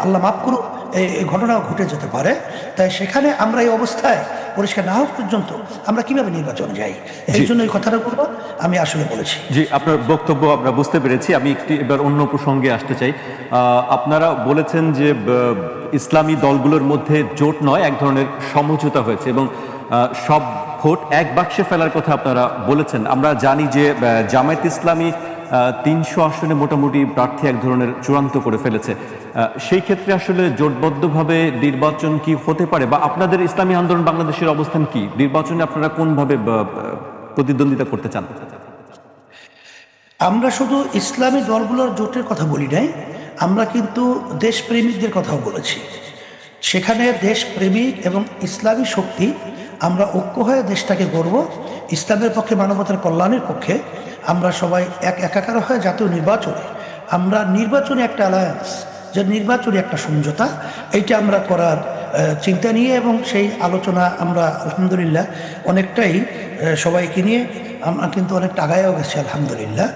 আল্লাহ মাফ করুক এই ঘটনাও ঘটে যেতে পারে। তাই সেখানে আমরা এই অবস্থায় পরিষ্কার না হওয়া পর্যন্ত আমরা কিভাবে নির্বাচনে যাই, এই জন্য এই কথাটা বলবো আমি আসলে বলেছি। জি, আপনার বক্তব্য আমরা বুঝতে পেরেছি। আমি একটি এবার অন্য প্রসঙ্গে আসতে চাই। আপনারা বলেছেন যে ইসলামী দলগুলোর মধ্যে জোট নয়, এক ধরনের সমঝোতা হয়েছে এবং সব ভোট এক বাক্সে ফেলার কথা আপনারা বলেছেন। আমরা জানি যে জামায়াত ইসলামী 300 আসনে মোটামুটি প্রার্থী এক ধরনের চূড়ান্ত করে ফেলেছে। সেই ক্ষেত্রে আসলে জোটবদ্ধভাবে নির্বাচন কি হতে পারে, বা আপনাদের ইসলামী আন্দোলন বাংলাদেশের অবস্থান কি? নির্বাচনে আপনারা কোনভাবে প্রতিদ্বন্দ্বিতা করতে চান? আমরা শুধু ইসলামী দলগুলোর জোটের কথা বলি নাই, আমরা কিন্তু দেশপ্রেমিকদের কথাও বলেছি। সেখানে দেশপ্রেমিক এবং ইসলামী শক্তি আমরা ঐক্য হয়ে দেশটাকে গড়ব, ইসলামের পক্ষে, মানবতার কল্যাণের পক্ষে আমরা সবাই একাকার হয়ে জাতীয় নির্বাচনে আমরা নির্বাচনে একটা অ্যালায়েন্স, যে নির্বাচনী একটা সমঝোতা, এইটা আমরা করার চিন্তা নিয়ে এবং সেই আলোচনা আমরা আলহামদুলিল্লাহ অনেকটাই সবাইকে নিয়ে আমরা কিন্তু অনেকটা আগায়ও গেছি আলহামদুলিল্লাহ।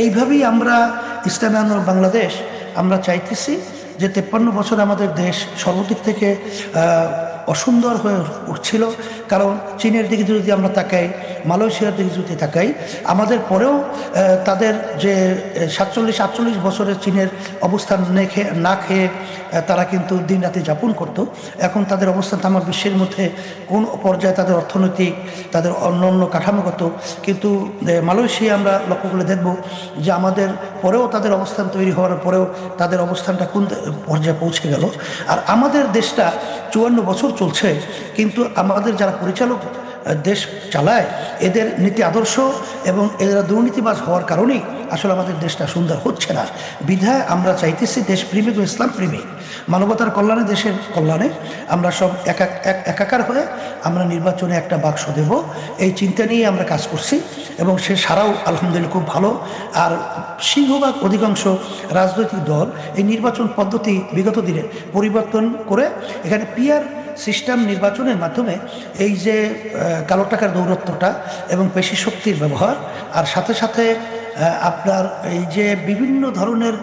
এইভাবেই আমরা ইসলামী আন্দোলন বাংলাদেশ আমরা চাইতেছি যে 53 বছর আমাদের দেশ সর্বদিক থেকে অসুন্দর হয়ে উঠছিল। কারণ চীনের দিকে যদি আমরা তাকাই, মালয়েশিয়ার দিকে যদি তাকাই, আমাদের পরেও তাদের যে 47-48 বছরের চীনের অবস্থান না খেয়ে তারা কিন্তু দিন রাতে যাপন করত। এখন তাদের অবস্থান আমার বিশ্বের মধ্যে কোন পর্যায়ে তাদের অর্থনৈতিক, তাদের অন্য কাঠামোগত, কিন্তু মালয়েশিয়া আমরা লক্ষ্য করে দেখব যে আমাদের পরেও তাদের অবস্থান তৈরি হওয়ার পরেও তাদের অবস্থানটা কোন পর্যায়ে পৌঁছে গেল। আর আমাদের দেশটা 54 বছর চলছে, কিন্তু আমাদের যারা পরিচালক দেশ চালায়, এদের নীতি আদর্শ এবং এরা দুর্নীতিবাজ হওয়ার কারণেই আসলে আমাদের দেশটা সুন্দর হচ্ছে না। বিধায় আমরা চাইতেছি দেশপ্রেমিক ও ইসলাম প্রেমিক মানবতার কল্যাণে, দেশের কল্যাণে আমরা সব একাকার হয়ে আমরা নির্বাচনে একটা বাক্স দেব, এই চিন্তা নিয়ে আমরা কাজ করছি এবং সে সারাও আলহামদুলিল্লাহ খুব ভালো। আর সিংহভাগ অধিকাংশ রাজনৈতিক দল এই নির্বাচন পদ্ধতি বিগত দিনে পরিবর্তন করে এখানে পিয়ার সিস্টেম নির্বাচনের মাধ্যমে এই যে কালো টাকার দৌরত্বটা এবং পেশি শক্তির ব্যবহার, আর সাথে সাথে আপনার এই যে বিভিন্ন ধরনের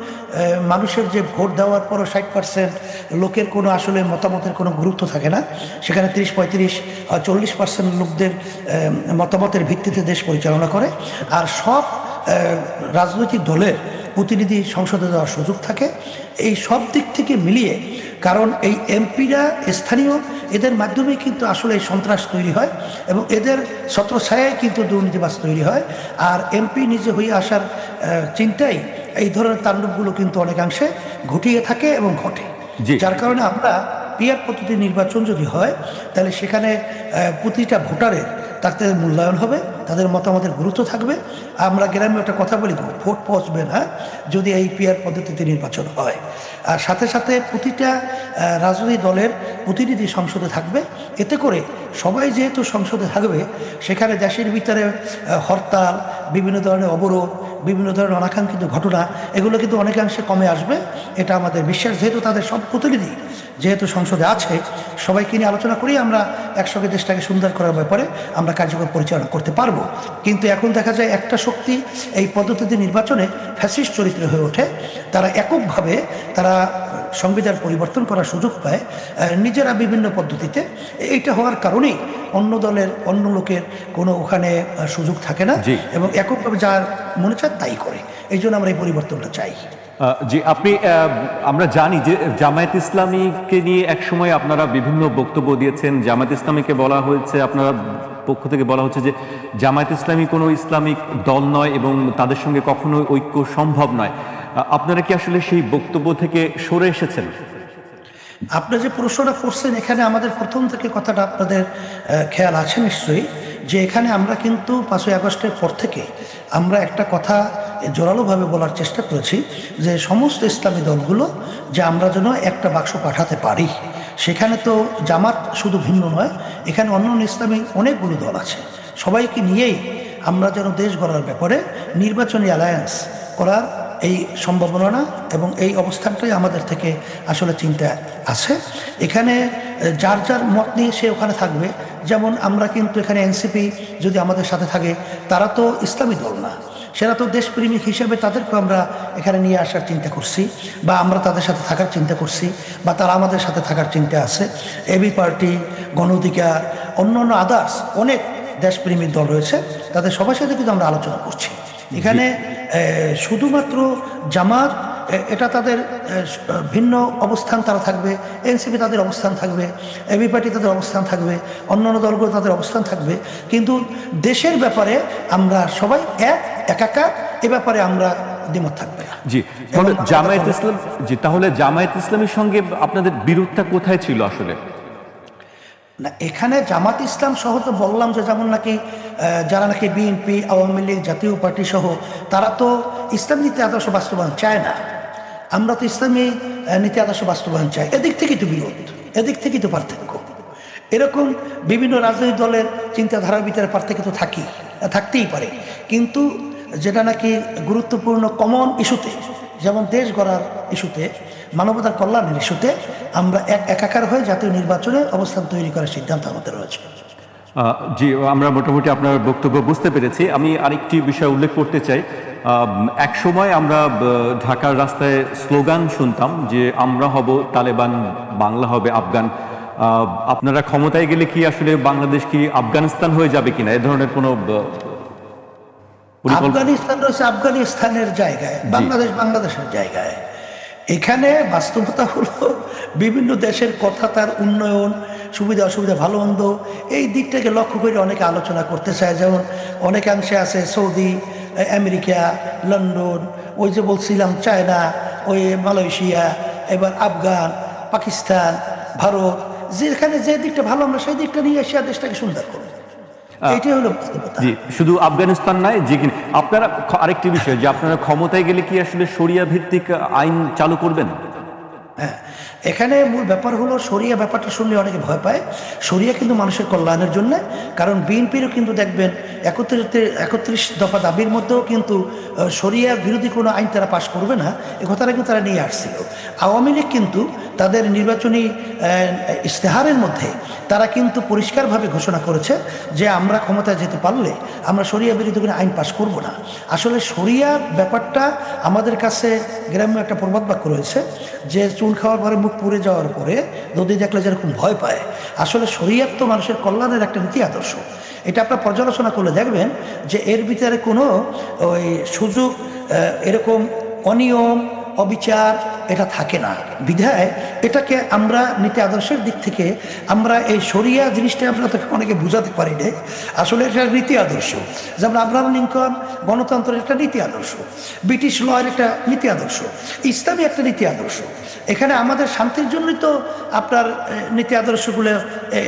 মানুষের যে ভোট দেওয়ার পরও 60% লোকের কোনো আসলে মতামতের কোনো গুরুত্ব থাকে না, সেখানে 30-35-40% লোকদের মতামতের ভিত্তিতে দেশ পরিচালনা করে। আর সব রাজনৈতিক দলের প্রতিনিধি সংসদে দেওয়ার সুযোগ থাকে। এই সব দিক থেকে মিলিয়ে, কারণ এই এমপিরা স্থানীয়, এদের মাধ্যমেই কিন্তু আসলে এই সন্ত্রাস তৈরি হয় এবং এদের ছত্রছায়ায় কিন্তু দুর্নীতিবাজ তৈরি হয়। আর এমপি নিজে হয়ে আসার চিন্তাই এই ধরনের তাণ্ডবগুলো কিন্তু অনেকাংশে ঘটিয়ে থাকে এবং ঘটে। যার কারণে আমরা পিয়ার পদ্ধতি নির্বাচন যদি হয়, তাহলে সেখানে প্রতিটা ভোটারের তাদের মূল্যায়ন হবে, তাদের মতামতের গুরুত্ব থাকবে। আমরা গ্রামে একটা কথা বলি, ভোট পৌঁছবে না যদি এই পিয়ার পদ্ধতিতে নির্বাচন হয়। আর সাথে সাথে প্রতিটা রাজনৈতিক দলের প্রতিনিধি সংসদে থাকবে। এতে করে সবাই যেহেতু সংসদে থাকবে, সেখানে দেশের ভিতরে হরতাল, বিভিন্ন ধরনের অবরোধ, বিভিন্ন ধরনের অনাকাঙ্ক্ষিত ঘটনা, এগুলো কিন্তু অনেকাংশে কমে আসবে, এটা আমাদের বিশ্বাস। যেহেতু তাদের সব প্রতিনিধি যেহেতু সংসদে আছে, সবাইকে নিয়ে আলোচনা করেই আমরা একসঙ্গে দেশটাকে সুন্দর করার ব্যাপারে আমরা কার্যক্রম পরিচালনা করতে পারবো। কিন্তু এখন দেখা যায় একটা শক্তি এই পদ্ধতিতে নির্বাচনে ফ্যাসিস্ট চরিত্র হয়ে ওঠে। তারা এককভাবে তারা সংবিধান পরিবর্তন করার সুযোগ পায় নিজেরা বিভিন্ন পদ্ধতিতে। এইটা হওয়ার কারণেই অন্য দলের অন্য লোকের কোনো ওখানে সুযোগ থাকে না এবং এককভাবে যার মনে চায় তাই করে। এই জন্য আমরা এই পরিবর্তনটা চাই। জি, আমরা জানি যে জামায়াত ইসলামীকে নিয়ে একসময় আপনারা বিভিন্ন বক্তব্য দিয়েছেন। জামায়াত ইসলামীকে বলা হয়েছে, আপনারা পক্ষ থেকে বলা হচ্ছে যে জামায়াত ইসলামী কোনো ইসলামিক দল নয় এবং তাদের সঙ্গে কখনোই ঐক্য সম্ভব নয়। আপনারা কি আসলে সেই বক্তব্য থেকে সরে এসেছেন? আপনি যে প্রশ্নটা করছেন, এখানে আমাদের প্রথম থেকে কথাটা আপনাদের খেয়াল আছে নিশ্চয়ই, যে এখানে আমরা কিন্তু 5ই আগস্টের পর থেকে আমরা একটা কথা জোরালোভাবে বলার চেষ্টা করেছি যে সমস্ত ইসলামী দলগুলো যে আমরা যেন একটা বাক্স পাঠাতে পারি। সেখানে তো জামাত শুধু ভিন্ন নয়, এখানে অন্য ইসলামী অনেকগুলো দল আছে। সবাইকে নিয়েই আমরা যেন দেশ গড়ার ব্যাপারে নির্বাচনী অ্যালায়েন্স করার এই সম্ভাবনা এবং এই অবস্থানটাই আমাদের থেকে আসলে চিন্তা আছে। এখানে যার যার মত নিয়ে সে ওখানে থাকবে। যেমন আমরা কিন্তু এখানে এনসিপি যদি আমাদের সাথে থাকে, তারা তো ইসলামী দল না, সেটা তো দেশপ্রেমিক হিসেবে তাদেরকে আমরা এখানে নিয়ে আসার চিন্তা করছি, বা আমরা তাদের সাথে থাকার চিন্তা করছি, বা তারা আমাদের সাথে থাকার চিন্তা আছে। এবি পার্টি, গণ অধিকার, অন্য অন্য আদার্স অনেক দেশপ্রেমিক দল রয়েছে, তাদের সবার সাথে কিন্তু আমরা আলোচনা করছি। এখানে শুধুমাত্র জামাত এটা তাদের ভিন্ন অবস্থান, তারা থাকবে, এনসিপি তাদের অবস্থান থাকবে, এবি পার্টি তাদের অবস্থান থাকবে, অন্যান্য দলগুলো তাদের অবস্থান থাকবে, কিন্তু দেশের ব্যাপারে আমরা সবাই একাকার, এ ব্যাপারে আমরা দ্বিমত থাকবে না। জি, তাহলে জামায়াত ইসলাম, জি, তাহলে জামায়াত ইসলামের সঙ্গে আপনাদের বিরোধটা কোথায় ছিল আসলে? না, এখানে জামাত ইসলাম সহ তো বললাম যে যেমন নাকি যারা নাকি বিএনপি, আওয়ামী লীগ, জাতীয় পার্টি সহ তারা তো ইসলাম নীতি আদর্শ বাস্তবায়ন চায় না। আমরা তো ইসলামী নীতি আদর্শ বাস্তবায়ন চাই। এদিক থেকেই তো বিরোধ, এদিক থেকেই তো পার্থক্য। এরকম বিভিন্ন রাজনৈতিক দলের চিন্তাধারার ভিতরে পার্থক্য তো থাকতেই পারে, কিন্তু যেটা নাকি গুরুত্বপূর্ণ কমন ইস্যুতে, যেমন দেশ গড়ার ইস্যুতে, মানবতার কল্যাণের ইস্যুতে আমরা একাকার হয়ে জাতীয় নির্বাচনে অবস্থান তৈরি করার সিদ্ধান্ত আমাদের রয়েছে। জি, আমরা মোটামুটি আপনার বক্তব্য বুঝতে পেরেছি। আমি আরেকটি বিষয় উল্লেখ করতে চাই। এক সময় আমরা ঢাকার রাস্তায় স্লোগান শুনতাম যে আমরা হব তালেবান, বাংলা হবে আফগান। আপনারা ক্ষমতায় গেলে কি আসলে বাংলাদেশ কি আফগানিস্তান হয়ে যাবে কিনা, এ ধরনের কোনো? আফগানিস্তান রয়েছে আফগানিস্তানের জায়গায়, বাংলাদেশ বাংলাদেশের জায়গায়। এখানে বাস্তবতা হলো বিভিন্ন দেশের কথা, তার উন্নয়ন, সুবিধা অসুবিধা, ভালো মন্দ, এই দিকটাকে লক্ষ্য করে অনেকে আলোচনা করতে চায়। যেমন অনেকাংশে আছে সৌদি, আমেরিকা, লন্ডন, ওই যে বলছিলাম চায়না, ওই মালয়েশিয়া, এবার আফগান, পাকিস্তান, ভারত, যেখানে যে দিকটা ভালো আমরা সেই দিকটা নিয়ে এসে দেশটাকে সুন্দর করব। এটাই হলো বাস্তবতা। জি, শুধু আফগানিস্তান নয়, যে কিনা আপনারা আরেকটি বিষয় যে আপনারা ক্ষমতায় গেলে কি আসলে শরিয়া ভিত্তিক আইন চালু করবেন? হ্যাঁ, এখানে মূল ব্যাপার হলো শরিয়া ব্যাপারটা শুনলে অনেকে ভয় পায়। শরিয়া কিন্তু মানুষের কল্যাণের জন্য, কারণ বিএনপিরও কিন্তু দেখবেন 31 দফা দাবির মধ্যেও কিন্তু শরিয়া বিরোধী কোনো আইন তারা পাশ করবে না, এ কথাটা কিন্তু তারা নিয়ে আসছিল। আওয়ামী লীগ কিন্তু তাদের নির্বাচনী ইশতেহারের মধ্যে তারা কিন্তু পরিষ্কারভাবে ঘোষণা করেছে যে আমরা ক্ষমতায় যেতে পারলে আমরা শরিয়া বিরোধী কোনো আইন পাশ করব না। আসলে শরিয়ার ব্যাপারটা আমাদের কাছে গ্রাম্য একটা প্রবাদ বাক্য রয়েছে যে চুন খাওয়ার পরে মুখ পুড়ে যাওয়ার পরে নদী দেখলে যেরকম ভয় পায়, আসলে শরিয়াত তো মানুষের কল্যাণের একটা নীতি আদর্শ। এটা আপনার পর্যালোচনা করলে দেখবেন যে এর ভিতরে কোনো ওই সুযোগ এরকম অনিয়ম অবিচার এটা থাকে না। বিধায় এটাকে আমরা নীতি আদর্শের দিক থেকে আমরা এই শরিয়া জিনিসটা আমরা তো অনেকে বুঝাতে পারি না। আসলে এটা নীতি আদর্শ, যেমন আব্রাহাম লিঙ্কন গণতন্ত্রের একটা নীতি আদর্শ, ব্রিটিশ লয়ের একটা নীতি আদর্শ, ইসলামী একটা নীতি আদর্শ। এখানে আমাদের শান্তির জন্যই তো আপনার নীতি আদর্শগুলো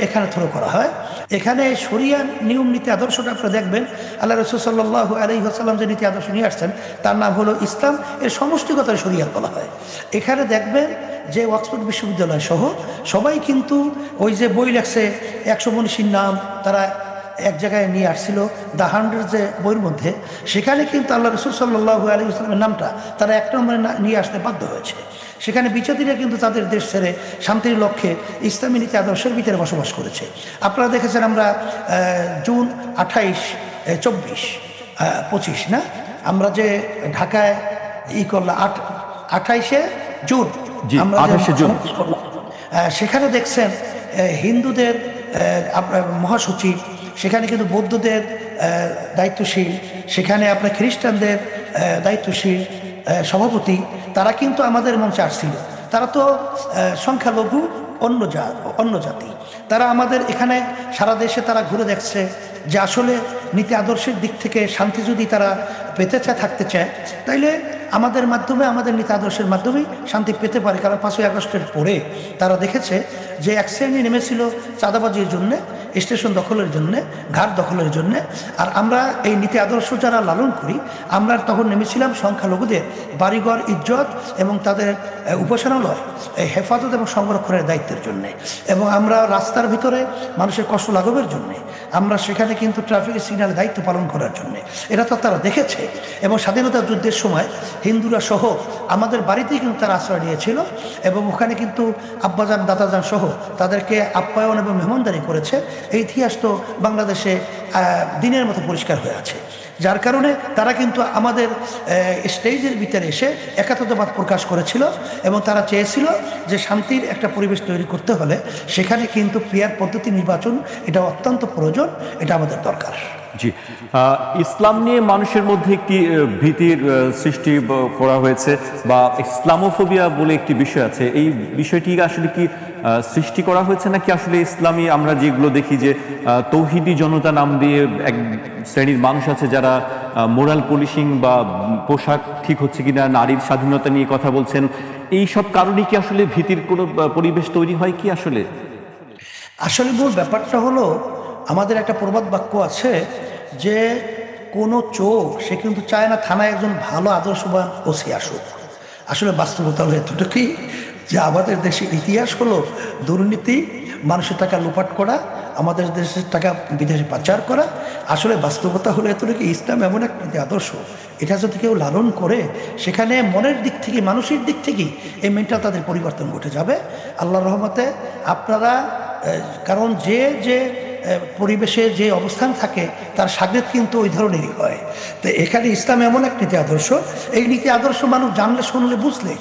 এখানে থ্রো করা হয়। এখানে শরিয়া নিয়ম নীতি আদর্শটা আপনারা দেখবেন আল্লাহ রাসূল সাল্লাল্লাহু আলাইহি ওয়াসাল্লাম যে নীতি আদর্শ নিয়ে আসছেন তার নাম হলো ইসলাম, এর সমষ্টিগত শরিয়াত বলা হয়। এখানে দেখবেন যে অক্সফোর্ড বিশ্ববিদ্যালয় সহ সবাই কিন্তু ওই যে বই লেখছে 100 মনীষীর নাম তারা এক জায়গায় নিয়ে আসছিল, দ্য 100 যে বইয়ের মধ্যে, সেখানে কিন্তু আল্লাহ রাসূল সাল্লাল্লাহু আলাইহি ওয়াসাল্লামের নামটা তারা এক নম্বরে নিয়ে আসতে বাধ্য হয়েছে। সেখানে বিচারীরা কিন্তু তাদের দেশ ছেড়ে শান্তির লক্ষ্যে ইসলামী নীতি আদর্শের ভিতরে বসবাস করেছে। আপনারা দেখেছেন আমরা জুন 28, 24, 25 না, আমরা যে ঢাকায় করলাম 28শে জুন, আমরা সেখানে দেখছেন হিন্দুদের মহাসচিব, সেখানে কিন্তু বৌদ্ধদের দায়িত্বশীল, সেখানে আপনার খ্রিস্টানদের দায়িত্বশীল সভাপতি, তারা কিন্তু আমাদের মঞ্চে আসছিল। তারা তো সংখ্যালঘু অন্য জাতি, তারা আমাদের এখানে সারা দেশে তারা ঘুরে দেখছে যে আসলে নীতি আদর্শের দিক থেকে শান্তি যদি তারা পেতে চায়, থাকতে চায়, তাইলে আমাদের মাধ্যমে, আমাদের নীতি আদর্শের মাধ্যমেই শান্তি পেতে পারে। কারণ 5ই আগস্টের পরে তারা দেখেছে যে এক শ্রেণী নেমেছিল চাঁদাবাজির জন্যে, স্টেশন দখলের জন্যে, ঘাট দখলের জন্যে, আর আমরা এই নীতি আদর্শ যারা লালন করি আমরা তখন নেমেছিলাম সংখ্যালঘুদের বাড়িঘর ইজ্জত এবং তাদের উপাসনালয় হেফাজত এবং সংরক্ষণের দায়িত্বের জন্যে, এবং আমরা রাস্তার ভিতরে মানুষের কষ্ট লাঘবের জন্যে, আমরা সেখানে কিন্তু ট্রাফিক সিগন্যালের দায়িত্ব পালন করার জন্যে। এটা তো তারা দেখেছে। এবং স্বাধীনতা যুদ্ধের সময় হিন্দুরা সহ আমাদের বাড়িতেই কিন্তু তারা আশ্রয় নিয়েছিল, এবং ওখানে কিন্তু আব্বাজান দাদাজান সহ তাদেরকে আপ্যায়ন এবং মেহমানদারি করেছে। এই ইতিহাস তো বাংলাদেশে দিনের মতো পরিষ্কার হয়ে আছে। যার কারণে তারা কিন্তু আমাদের স্টেজের ভিতরে এসে একাত্মতাবাদ প্রকাশ করেছিল, এবং তারা চেয়েছিল যে শান্তির একটা পরিবেশ তৈরি করতে হলে সেখানে কিন্তু ক্রিয়ার পদ্ধতি নির্বাচন এটা অত্যন্ত প্রয়োজন, এটা আমাদের দরকার। জি, ইসলাম নিয়ে মানুষের মধ্যে একটি ভীতির সৃষ্টি করা হয়েছে, বা ইসলামোফোবিয়া বলে একটি বিষয় আছে। এই বিষয়টি আসলে কি সৃষ্টি করা হয়েছে নাকি আসলে ইসলামী আমরা যেগুলো দেখি যে তৌহিদি জনতা নাম দিয়ে এক শ্রেণীর মানুষ আছে যারা মোরাল পুলিশিং বা পোশাক ঠিক হচ্ছে কিনা, নারীর স্বাধীনতা নিয়ে কথা বলছেন, এই সব কারণে কি আসলে ভীতির কোনো পরিবেশ তৈরি হয় কি? আসলে মূল ব্যাপারটা হলো আমাদের একটা প্রবাদ বাক্য আছে যে কোনো চোর সে কিন্তু চায় না থানায় একজন ভালো আদর্শবান ওসি আসুক। আসলে বাস্তবতা হলো এতটুকুই যে আমাদের দেশের ইতিহাস হলো দুর্নীতি, মানুষের টাকা লুপাট করা, আমাদের দেশের টাকা বিদেশে পাচার করা। আসলে বাস্তবতা হলো এতটুকু, ইসলাম এমন একটা আদর্শ, এটা যদি কেউ লালন করে সেখানে মনের দিক থেকে, মানুষের দিক থেকেই এই মেন্টাল তাদের পরিবর্তন ঘটে যাবে আল্লাহর রহমতে। আপনারা কারণ যে যে পরিবেশে যে অবস্থান থাকে তার সাগরেদ কিন্তু ওই ধরনেরই হয়। তো এখানে ইসলাম এমন এক নীতি আদর্শ, এই নীতি আদর্শ মানুষ জানলে, শুনলে, বুঝলে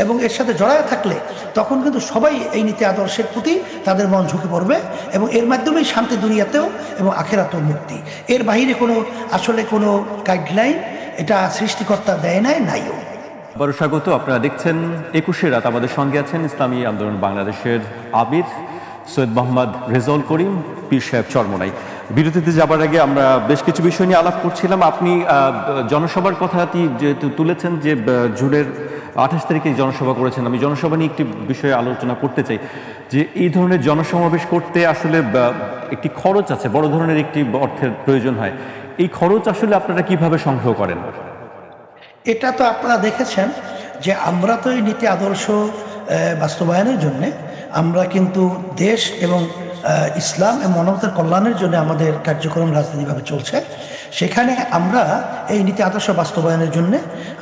এবং এর সাথে জড়ায় থাকলে তখন কিন্তু সবাই এই নীতি আদর্শের প্রতি তাদের মন ঝুঁকে পড়বে, এবং এর মাধ্যমেই শান্তি দুনিয়াতেও এবং আখেরাতেও মুক্তি। এর বাইরে কোনো আসলে কোনো গাইডলাইন এটা সৃষ্টিকর্তা দেয় নাইও। বড় স্বাগত। আপনারা দেখছেন 21 রাত। আমাদের সঙ্গে আছেন ইসলামী আন্দোলন বাংলাদেশের আমির সৈয়দ মোহাম্মদ রেজাউল করিম পীর সাহেব চরমোনাই। বিরতিতে যাবার আগে আমরা বেশ কিছু বিষয় নিয়ে আলাপ করছিলাম। আপনি জনসভার কথাটি যেহেতু তুলেছেন যে জুনের 28 তারিখে জনসভা করেছেন, আমি জনসভা নিয়ে একটি বিষয়ে আলোচনা করতে চাই যে এই ধরনের জনসমাবেশ করতে আসলে একটি খরচ আছে, বড় ধরনের একটি অর্থের প্রয়োজন হয়। এই খরচ আসলে আপনারা কিভাবে সংগ্রহ করেন? এটা তো আপনারা দেখেছেন যে আমরা তো এই নীতি আদর্শ বাস্তবায়নের জন্যে আমরা কিন্তু দেশ এবং ইসলাম এবং মানবতার কল্যাণের জন্য আমাদের কার্যক্রম রাজনীতিভাবে চলছে। সেখানে আমরা এই নীতি আদর্শ বাস্তবায়নের জন্যে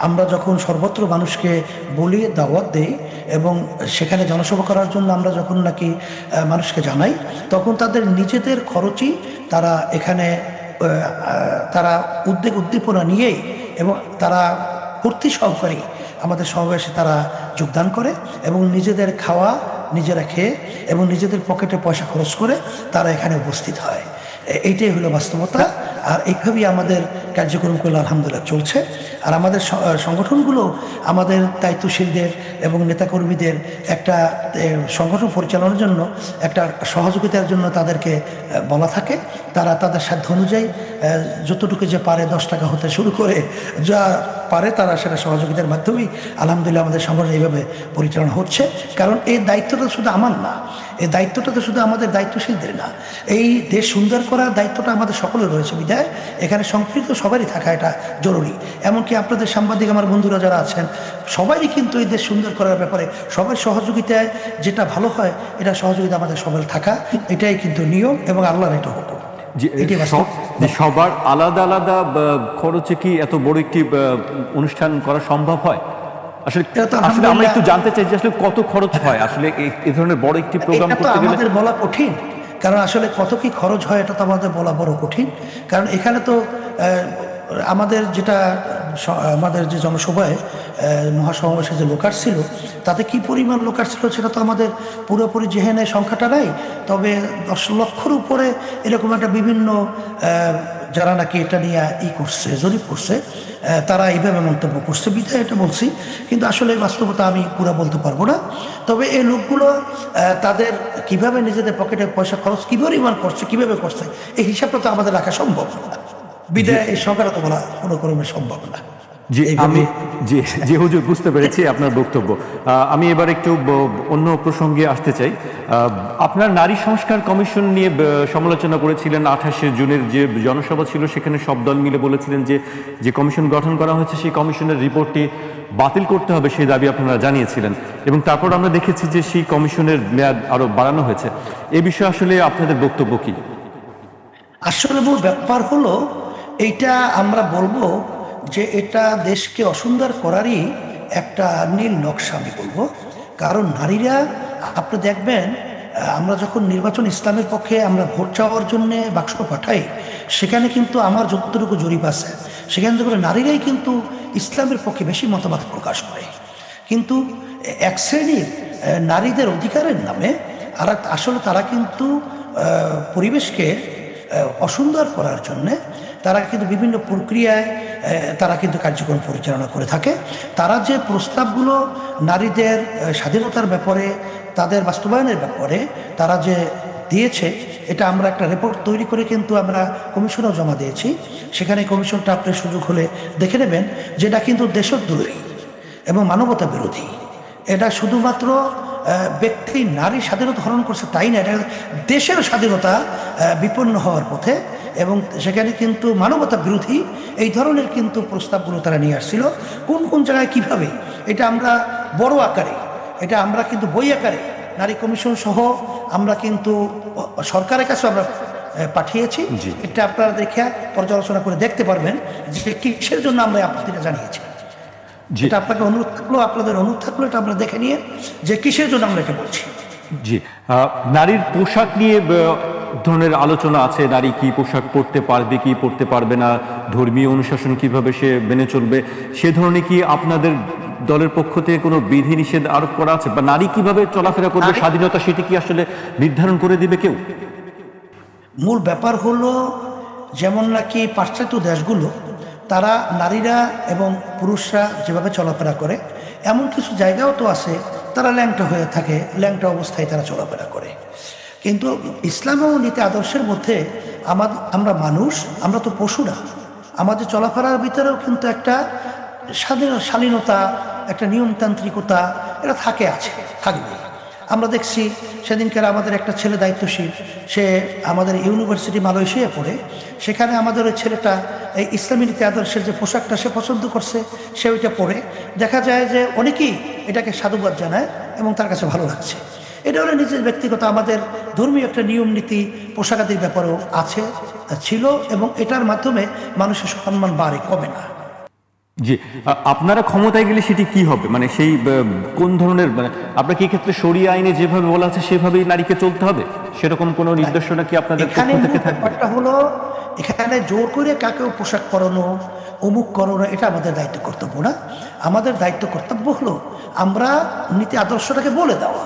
আমরা যখন সর্বত্র মানুষকে বলি, দাওয়াত দেই এবং সেখানে জনসভা করার জন্য আমরা যখন নাকি মানুষকে জানাই, তখন তাদের নিজেদের খরচই তারা এখানে তারা উদ্দীপনা নিয়েই এবং তারা পূর্তি সহকারে আমাদের সমাবেশে তারা যোগদান করে এবং নিজেদের খাওয়া নিজেরা খেয়ে এবং নিজেদের পকেটে পয়সা খরচ করে তারা এখানে উপস্থিত হয়। এইটাই হলো বাস্তবতা। আর এইভাবেই আমাদের কার্যক্রমগুলো আলহামদুলিল্লাহ চলছে। আর আমাদের সংগঠনগুলো আমাদের দায়িত্বশীলদের এবং নেতাকর্মীদের একটা সংগঠন পরিচালনার জন্য একটা সহযোগিতার জন্য তাদেরকে বলা থাকে। তারা তাদের সাধ্য অনুযায়ী যতটুকু যে পারে 10 টাকা হতে শুরু করে যা পারে তারা সেটা সহযোগিতার মাধ্যমেই আলহামদুলিল্লাহ আমাদের সংগঠন এইভাবে পরিচালনা হচ্ছে। কারণ এই দায়িত্বটা শুধু আমার না, এই দায়িত্বটা তো শুধু আমাদের দায়িত্বশীলদের না, এই দেশ সুন্দর করার দায়িত্বটা আমাদের সকলের রয়েছে। বিধায় এখানে সম্পৃক্ত সবারই থাকা এটা জরুরি। এমনকি আপনাদের সাংবাদিক আমার বন্ধুরা যারা আছেন সবারই কিন্তু এই দেশ সুন্দর করার ব্যাপারে সবার সহযোগিতায় যেটা ভালো হয় এটা সহযোগিতা আমাদের সবার থাকা, এটাই কিন্তু নিয়ম এবং আল্লাহর এটা হুকুম। সবার আলাদা আলাদা খরচে কি এত বড় একটি অনুষ্ঠান করা সম্ভব হয়? আসলে আমরা একটু জানতে চাই যে আসলে কত খরচ হয় আসলে এই ধরনের বড় একটি প্রোগ্রাম করতে গেলে? আমাদের বলা কঠিন, কারণ আসলে কত কি খরচ হয় এটা তো আমাদের বলা বড় কঠিন। কারণ এখানে তো আমাদের আমাদের যে জনসভায় মহাসমাবেশে যে লোক ছিল তাতে কি পরিমাণ লোক ছিল সেটা তো আমাদের পুরোপুরি জেহেনে সংখ্যাটা নাই। তবে 10 লক্ষের উপরে এরকম একটা বিভিন্ন যারা নাকি এটা নিয়ে করছে, জরিপ করছে, তারা এইভাবে মন্তব্য করছে, বিধায় এটা বলছি। কিন্তু আসলে বাস্তবতা আমি পুরো বলতে পারবো না। তবে এই লোকগুলো তাদের কিভাবে নিজেদের পকেটে পয়সা খরচ কী পরিমাণ করছে, কিভাবে করছে, এই হিসাবটা তো আমাদের রাখা সম্ভব না। বিধায় এই সংখ্যাটা তো বলা কোনো ক্রমে সম্ভব না। জি হুজুর, বুঝতে পেরেছি আপনার বক্তব্য। আমি এবার একটু অন্য প্রসঙ্গে আসতে চাই। আপনার নারী সংস্কার কমিশন নিয়ে সমালোচনা করেছিলেন। 28শে জুনের যে জনসভা ছিল সেখানে সব দল মিলে বলেছিলেন যে কমিশন গঠন করা হয়েছে সেই কমিশনের রিপোর্টটি বাতিল করতে হবে, সেই দাবি আপনারা জানিয়েছিলেন। এবং তারপর আমরা দেখেছি যে সেই কমিশনের মেয়াদ আরো বাড়ানো হয়েছে। এ বিষয়ে আসলে আপনাদের বক্তব্য কি? আসলে মূল ব্যাপার হলো এইটা আমরা বলবো যে এটা দেশকে অসুন্দর করারই একটা নীল নকশা আমি বলবো। কারণ নারীরা আপনি দেখবেন আমরা যখন নির্বাচন ইসলামের পক্ষে আমরা ভোট চাওয়ার জন্যে বাক্স পাঠাই, সেখানে কিন্তু আমার যতটুকু জরিপ আছে সেখানে দেখবেন নারীরাই কিন্তু ইসলামের পক্ষে বেশি মতামত প্রকাশ করে। কিন্তু এক শ্রেণীর নারীদের অধিকারের নামে আসলে তারা কিন্তু পরিবেশকে অসুন্দর করার জন্যে তারা কিন্তু বিভিন্ন প্রক্রিয়ায় তারা কিন্তু কার্যক্রম পরিচালনা করে থাকে। তারা যে প্রস্তাবগুলো নারীদের স্বাধীনতার ব্যাপারে, তাদের বাস্তবায়নের ব্যাপারে তারা যে দিয়েছে, এটা আমরা একটা রিপোর্ট তৈরি করে কিন্তু আমরা কমিশনেও জমা দিয়েছি। সেখানে কমিশনটা আপনার সুযোগ হলে দেখে নেবেন, যেটা কিন্তু দেশদ্রোহী এবং মানবতা বিরোধী। এটা শুধুমাত্র ব্যক্তি নারী স্বাধীনতা হরণ করছে তাই না, এটা দেশের স্বাধীনতা বিপন্ন হওয়ার পথে এবং সেখানে কিন্তু মানবতা বিরোধী এই ধরনের কিন্তু প্রস্তাবগুলো তারা নিয়ে আসছিল। কোন কোন জায়গায় কিভাবে এটা আমরা বড় আকারে, এটা আমরা কিন্তু বই আকারে নারী কমিশন সহ আমরা কিন্তু সরকারের কাছে আমরা পাঠিয়েছি। এটা আপনারা দেখে পর্যালোচনা করে দেখতে পারবেন যে কিসের জন্য আমরা আপত্তিটা জানিয়েছি। এটা আপনাকে অনুরোধ থাকলো, আপনাদের অনুরোধ থাকলো, এটা আমরা দেখে নিয়ে যে কিসের জন্য আমরা এটা বলছি। জি, নারীর পোশাক নিয়ে ধরনের আলোচনা আছে। নারী কি পোশাক পরতে পারবে কি পরতে পারবে না, ধর্মীয় অনুশাসন কিভাবে সে মেনে চলবে, সে ধরনের কি আপনাদের দলের পক্ষ থেকে কোনো বিধি নিষেধ আরোপ করা আছে? বা নারী কিভাবে চলাফেরা করবে, স্বাধীনতা, সেটি কি আসলে নির্ধারণ করে দিবে কেউ? মূল ব্যাপার হলো যেমন নাকি পাশ্চাত্য দেশগুলো তারা নারীরা এবং পুরুষরা যেভাবে চলাফেরা করে, এমন কিছু জায়গাও তো আছে তারা ল্যাংটা হয়ে থাকে, ল্যাংটা অবস্থায় তারা চলাফেরা করে। কিন্তু ইসলাম ও নীতি আদর্শের মধ্যে আমরা মানুষ, আমরা তো পশু না। আমাদের চলাফেরার ভিতরেও কিন্তু একটা শালীনতা, একটা নিয়মতান্ত্রিকতা এটা থাকবে। আমরা দেখছি সেদিনকার আমাদের একটা ছেলে দায়িত্বশীল, সে আমাদের ইউনিভার্সিটি মালয়েশিয়ায় পড়ে, সেখানে আমাদের ওই ছেলেটা এই ইসলামী নীতি আদর্শের যে পোশাকটা সে পছন্দ করছে, সে ওইটা পরে দেখা যায় যে অনেকেই এটাকে সাধুবাদ জানায় এবং তার কাছে ভালো লাগছে। এটা হলো নিজের ব্যক্তিগত, আমাদের ধর্মীয় একটা নিয়ম নীতি পোশাকাদির ব্যাপারেও ছিল, এবং এটার মাধ্যমে মানুষের সম্মান বাড়ে, কমে না। জি, আপনারা ক্ষমতায় গেলে সেটি কি হবে, মানে সেই কোন ধরনের, মানে আপনার কি ক্ষেত্রে শরিয়া আইনে যেভাবে বলা আছে সেভাবেই নারীকে চলতে হবে, সেরকম কোনো নির্দেশনা কি আপনাদের পক্ষ থেকে থাকবে? ব্যাপারটা হলো, এখানে জোর করে কাকেও পোশাক পরানো, অমুক করানো, এটা আমাদের দায়িত্ব কর্তব্য না। আমাদের দায়িত্ব কর্তব্য হলো আমরা নীতি আদর্শটাকে বলে দেওয়া।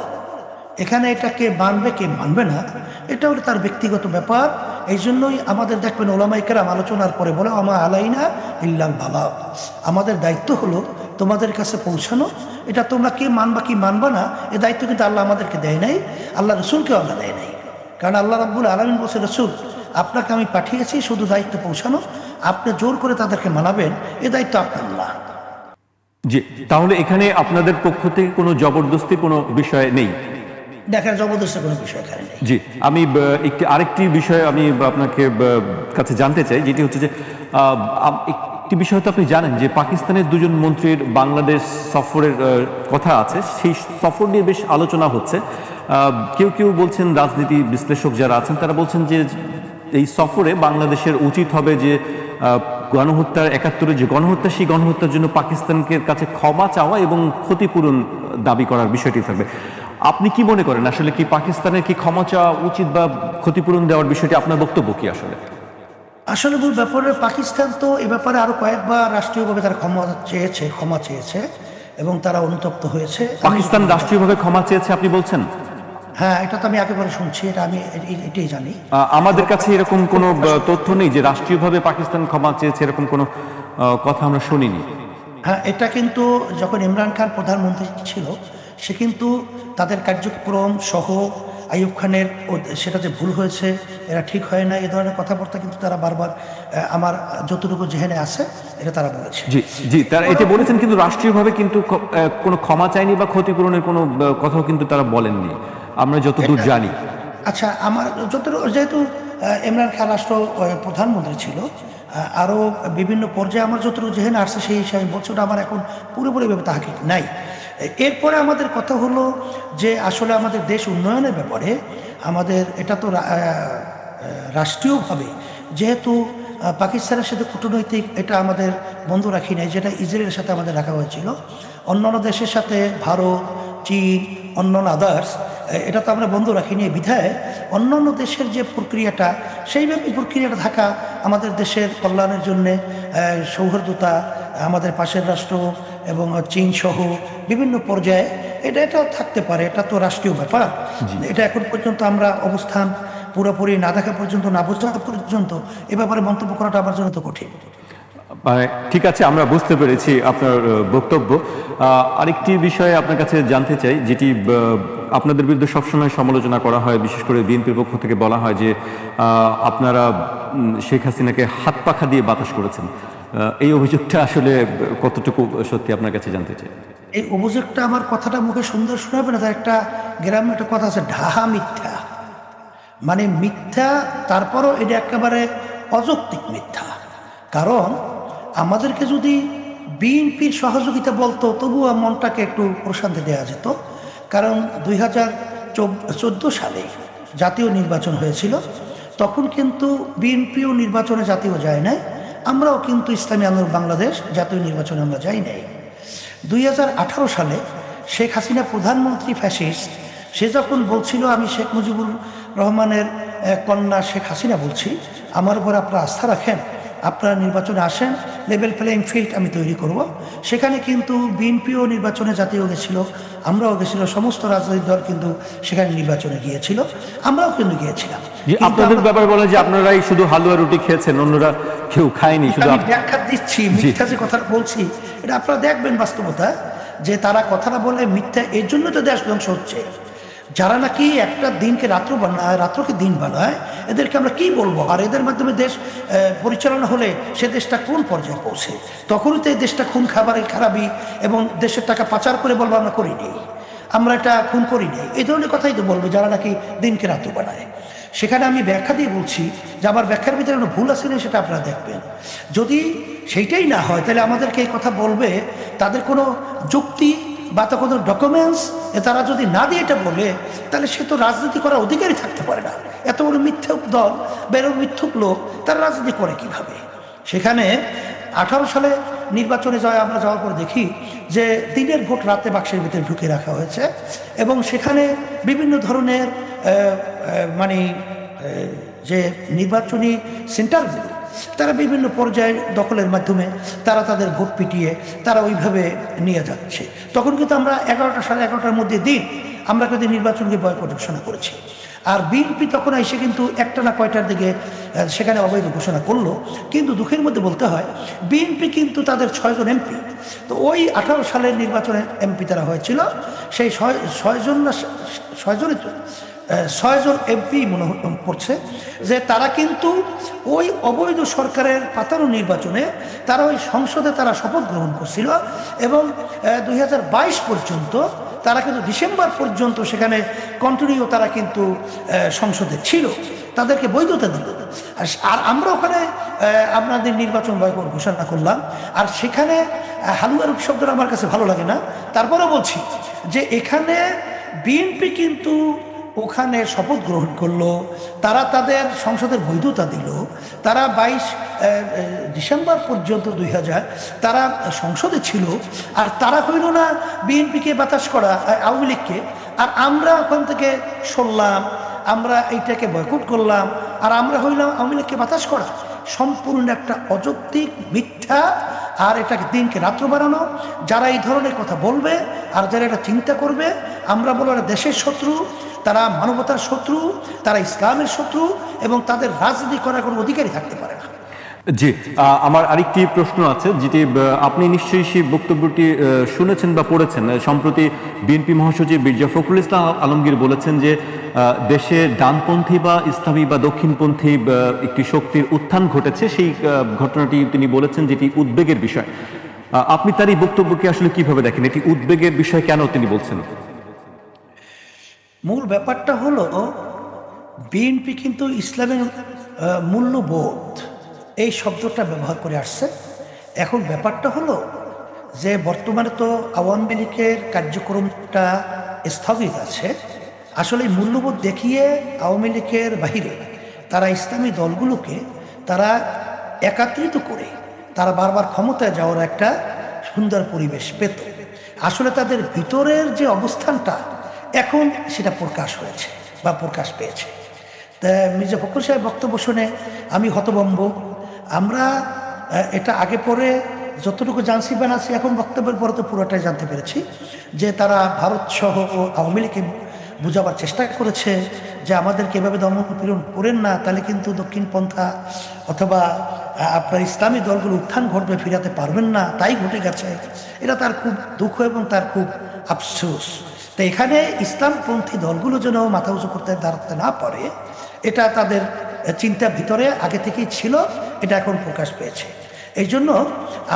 এখানে এটা কে মানবে কে মানবে না এটা হলো তার ব্যক্তিগত ব্যাপার। এই জন্যই আমাদের দেখবেন ওলামায়ে কেরাম আলোচনার পরে বলে আমা আলাইনা ইল্লাল বালাগ, আমাদের দায়িত্ব হলো তোমাদের কাছে পৌঁছানো। এটা তোমরা কে মানবা কি মানবা না এ দায়িত্ব কিন্তু আল্লাহ আমাদেরকে দেয় নাই, আল্লাহ রসুলকেও আল্লাহ দেয় নাই। কারণ আল্লাহ রাব্বুল আলামিন বলছে, রসুল আপনাকে আমি পাঠিয়েছি শুধু দায়িত্ব পৌঁছানো, আপনি জোর করে তাদেরকে মানাবেন এ দায়িত্ব আপনার না। জি, তাহলে এখানে আপনাদের পক্ষ থেকে কোনো জবরদস্তি কোনো বিষয় নেই? দেখার জবরদস্তি কোনো বিষয় এখানে নেই। জি, আমি আরেকটি বিষয় আমি আপনাকে কাছে জানতে চাই, যেটি হচ্ছে যে একটি বিষয় তো আপনি জানেন যে পাকিস্তানের দুজন মন্ত্রীর বাংলাদেশ সফরের কথা আছে, সেই সফর নিয়ে বেশ আলোচনা হচ্ছে। কেউ কেউ বলছেন, রাজনীতি বিশ্লেষক যারা আছেন তারা বলছেন যে এই সফরে বাংলাদেশের উচিত হবে যে গণহত্যার ৭১-এর যে গণহত্যা, সেই গণহত্যার জন্য পাকিস্তানকে কাছে ক্ষমা চাওয়া এবং ক্ষতিপূরণ দাবি করার বিষয়টি থাকবে। আপনি কি মনে করেন, আসলে কি পাকিস্তানের কি ক্ষমা চাওয়া উচিত বা ক্ষতিপূরণ দেওয়ার বিষয়টি, আপনার বক্তব্য কি? আসলে মূল ব্যাপারে পাকিস্তান তো এ ব্যাপারে আরো কয়েকবার রাষ্ট্রীয়ভাবে তারা ক্ষমা চেয়েছে এবং তারা অনুতপ্ত হয়েছে। পাকিস্তান রাষ্ট্রীয়ভাবে ক্ষমা চেয়েছে আপনি বলছেন? হ্যাঁ, এটা তো আমি একেবারে শুনছি, এটা আমি এটাই জানি। আমাদের কাছে এরকম কোনো তথ্য নেই যে রাষ্ট্রীয়ভাবে পাকিস্তান ক্ষমা চেয়েছে, এরকম কোনো কথা আমরা শুনিনি। হ্যাঁ, এটা কিন্তু যখন ইমরান খান প্রধানমন্ত্রী ছিল সে কিন্তু তাদের কার্যক্রম সহ আইয়ুব খানের সেটা যে ভুল হয়েছে, এরা ঠিক হয় না, এই ধরনের কথাবার্তা কিন্তু তারা বারবার, আমার যতটুকু জেহেনে আছে এটা তারা বলেছে। জি জি, তারা এটা বলেছেন, কিন্তু রাষ্ট্রীয়ভাবে কিন্তু কোনো ক্ষমা চায়নি বা ক্ষতিপূরণের কোনো কথাও কিন্তু তারা বলেননি, আমরা যতদূর জানি। আচ্ছা, আমার যতটুকু, যেহেতু ইমরান খান রাষ্ট্র প্রধানমন্ত্রী ছিল, আরও বিভিন্ন পর্যায়ে আমার যতটুকু জেহেনে আসছে সেই হিসাবে বলছে, ওটা আমার এখন পুরোপুরিভাবে তাহাকিক নাই। এরপরে আমাদের কথা হলো যে আসলে আমাদের দেশ উন্নয়নের ব্যাপারে আমাদের এটা তো রাষ্ট্রীয়ভাবে, যেহেতু পাকিস্তানের সাথে কূটনৈতিক এটা আমাদের বন্ধ রাখি নাই, যেটা ইসরায়েলের সাথে আমাদের রাখা হয়েছিল, অন্যান্য দেশের সাথে ভারত, চীন, অন্যান্য আদার্স, এটা তো আমরা বন্ধ রাখিনি। বিধায় অন্যান্য দেশের যে প্রক্রিয়াটা, সেইভাবে প্রক্রিয়াটা থাকা আমাদের দেশের কল্যাণের জন্যে, সৌহার্দ্যতা, আমাদের পাশের রাষ্ট্র এবং চীন সহ বিভিন্ন পর্যায়ে এটা থাকতে পারে। এটা তো রাষ্ট্রীয় ব্যাপার। এটা এখন পর্যন্ত আমরা অবস্থান পুরোপুরি না দেখা পর্যন্ত, না বোঝা পর্যন্ত এ ব্যাপারে মন্তব্য করাটা আমার জন্য তো কঠিন। ঠিক আছে, আমরা বুঝতে পেরেছি আপনার বক্তব্য। আরেকটি বিষয়ে আপনার কাছে জানতে চাই, যেটি আপনাদের বিরুদ্ধে সবসময় সমালোচনা করা হয়, বিশেষ করে বিএনপির পক্ষ থেকে বলা হয় যে আপনারা শেখ হাসিনাকে হাত পাখা দিয়ে বাতাস করেছেন। এই অভিযোগটা আসলে কতটুকু সত্যি আপনার কাছে জানতে চাই। এই অভিযোগটা, আমার কথাটা মুখে সুন্দর শোনাবে না, তার একটা গ্রামে একটা কথা আছে, ঢাহা মিথ্যা, মানে মিথ্যা, তারপরও এটা একেবারে অযৌক্তিক মিথ্যা। কারণ আমাদেরকে যদি বিএনপির সহযোগিতা বলতো তবুও মনটাকে একটু প্রশান্তি দেওয়া যেত। কারণ 2014 সালে জাতীয় নির্বাচন হয়েছিল, তখন কিন্তু বিএনপিও নির্বাচনে জাতীয় যায় নাই, আমরাও কিন্তু ইসলামী আন্দোলন বাংলাদেশ জাতীয় নির্বাচনে আমরা যাই নাই। 2018 সালে শেখ হাসিনা প্রধানমন্ত্রী ফ্যাসিস্ট, সে যখন বলছিল আমি শেখ মুজিবুর রহমানের কন্যা শেখ হাসিনা বলছি, আমার উপর আপনারা আস্থা রাখেন, আপনারা নির্বাচনে আসেন, লেভেল প্লেইং ফিল্ড আমি তৈরি করব। সেখানে কিন্তু বিএনপিও নির্বাচনে জাতীয় গেছিল, আমরাও গেছিল, সমস্ত রাজনৈতিক দল কিন্তু সেখানে নির্বাচনে গিয়েছিল, আমরাও কিন্তু গিয়েছিলাম। আপনাদের ব্যাপারে বলেন যে আপনারাই শুধু হালুয়া রুটি খেয়েছেন, অন্যরা কেউ খায়নি। শুধু আমি ব্যাখ্যা দিচ্ছি, মিথ্যা যে কথাটা বলছি এটা আপনারা দেখবেন বাস্তবতা, যে তারা কথাটা বলে মিথ্যা। এর জন্য তো দেশ ধ্বংস হচ্ছে। যারা নাকি একটা দিনকে রাত্র বানায়, রাত্রকে দিন বানায়, এদেরকে আমরা কি বলবো? আর এদের মাধ্যমে দেশ পরিচালনা হলে সে দেশটা কোন পর্যায়ে পৌঁছে? তখনই তো এই দেশটা খুন খারাপি এবং দেশের টাকা পাচার করে বলবো আমরা করিনি, আমরা এটা খুন করিনি, এই ধরনের কথাই তো বলবো যারা নাকি দিনকে রাত বানায়। সেখানে আমি ব্যাখ্যা দিয়ে বলছি যে আমার ব্যাখ্যার ভিতরে কোনো ভুল আছে না, সেটা আপনারা দেখবেন। যদি সেইটাই না হয় তাহলে আমাদেরকে এই কথা বলবে, তাদের কোনো যুক্তি বা তো কোনো ডকুমেন্টস তারা যদি না দিয়ে এটা বলে, তাহলে সে তো রাজনীতি করার অধিকারই থাকতে পারে না। এত বড় মিথ্যুক দল বা এরকম মিথ্যুক লোক তারা রাজনীতি করে কিভাবে? সেখানে 18 সালে নির্বাচনে আমরা যাওয়ার পর দেখি যে দিনের ভোট রাতে বাক্সের ভিতরে ঢুকে রাখা হয়েছে এবং সেখানে বিভিন্ন ধরনের মানে যে নির্বাচনী সেন্টারগুলো তারা বিভিন্ন পর্যায়ে দখলের মাধ্যমে তারা তাদের ভোট পিটিয়ে তারা ওইভাবে নিয়ে যাচ্ছে। তখন কিন্তু আমরা 11টা সাড়ে 11টার মধ্যে দিন আমরা কিন্তু নির্বাচনকে বয়কট ঘোষণা করেছি। আর বিএনপি তখন এসে কিন্তু একটা না কয়টার দিকে সেখানে অবৈধ ঘোষণা করলো। কিন্তু দুঃখের মধ্যে বলতে হয় বিএনপি কিন্তু তাদের 6 জন এমপি, তো ওই 18 সালের নির্বাচনে এমপি তারা হয়েছিল, সেই 6 জন এমপি মনে পড়ছে যে তারা কিন্তু ওই অবৈধ সরকারের পাতানো নির্বাচনে তারা ওই সংসদে তারা শপথ গ্রহণ করছিল এবং 2022 পর্যন্ত তারা কিন্তু ডিসেম্বর পর্যন্ত সেখানে কন্টিনিউ তারা কিন্তু সংসদে ছিল, তাদেরকে বৈধতা দিল। আর আমরা ওখানে আপনাদের নির্বাচন বয়কট ঘোষণা করলাম। আর সেখানে হালুয়ার শব্দটা আমার কাছে ভালো লাগে না, তারপরে বলছি যে এখানে বিএনপি কিন্তু ওখানে শপথ গ্রহণ করলো, তারা তাদের সংসদের বৈধতা দিল, তারা 22 ডিসেম্বর পর্যন্ত 2000 তারা সংসদে ছিল। আর তারা হইল না বিএনপিকে বাতাস করা, আওয়ামী লীগকে। আর আমরা ওখান থেকে সরলাম, আমরা এইটাকে বয়কট করলাম, আর আমরা হইলাম আওয়ামী লীগকে বাতাস করা। সম্পূর্ণ একটা অযৌক্তিক মিথ্যা, আর এটাকে দিনকে রাত্র বাড়ানো। যারা এই ধরনের কথা বলবে আর যারা এটা চিন্তা করবে, আমরা বলবো দেশের শত্রু, তারা মানবতার শত্রু, তারা ইসলামের শত্রু এবং তাদের রাজনীতি করার কোনো অধিকারই থাকতে পারে না। জি, আমার আরেকটি প্রশ্ন আছে, যেটি আপনি নিশ্চয়ই সেই বক্তব্যটি শুনেছেন বা পড়েছেন। সম্প্রতি বিএনপি মহাসচিব মির্জা ফখরুল ইসলাম আলমগীর বলেছেন যে দেশে ডানপন্থী বা ইসলামী বা দক্ষিণপন্থী একটি শক্তির উত্থান ঘটেছে, সেই ঘটনাটি তিনি বলেছেন যেটি উদ্বেগের বিষয়। আপনি তার এই বক্তব্যকে আসলে কিভাবে দেখেন? এটি উদ্বেগের বিষয় কেন তিনি বলছেন? মূল ব্যাপারটা হলো বিএনপি কিন্তু ইসলামের মূল্যবোধ এই শব্দটা ব্যবহার করে আসছে। এখন ব্যাপারটা হলো যে বর্তমানে তো আওয়ামী লীগের কার্যক্রমটা স্থগিত আছে। আসলে এই মূল্যবোধ দেখিয়ে আওয়ামী লীগের বাহিরে তারা ইসলামী দলগুলোকে তারা একত্রিত করে তারা বারবার ক্ষমতায় যাওয়ার একটা সুন্দর পরিবেশ পেত। আসলে তাদের ভিতরের যে অবস্থানটা এখন সেটা প্রকাশ হয়েছে বা প্রকাশ পেয়েছে। তা মির্জা ফখরুল সাহেব বক্তব্য শুনে আমি হতভম্ব। আমরা এটা আগে পরে যতটুকু জানছি বানাচ্ছি, এখন বক্তব্যের পরে তো পুরোটাই জানতে পেরেছি যে তারা ভারত সহ আওয়ামী লীগকে বোঝাবার চেষ্টা করেছে যে আমাদেরকে এভাবে দমন পীড়ন করেন না, তাহলে কিন্তু দক্ষিণপন্থা অথবা আপনার ইসলামী দলগুলো উত্থান ঘটবে, ফিরাতে পারবেন না। তাই ঘটে গেছে। এটা তার খুব দুঃখ এবং তার খুব আফসোস। তো এখানে ইসলামপন্থী দলগুলো যেন মাথা উঁচু করতে দাঁড়াতে না পারে, এটা তাদের চিন্তার ভিতরে আগে থেকেই ছিল, এটা এখন প্রকাশ পেয়েছে। এই জন্য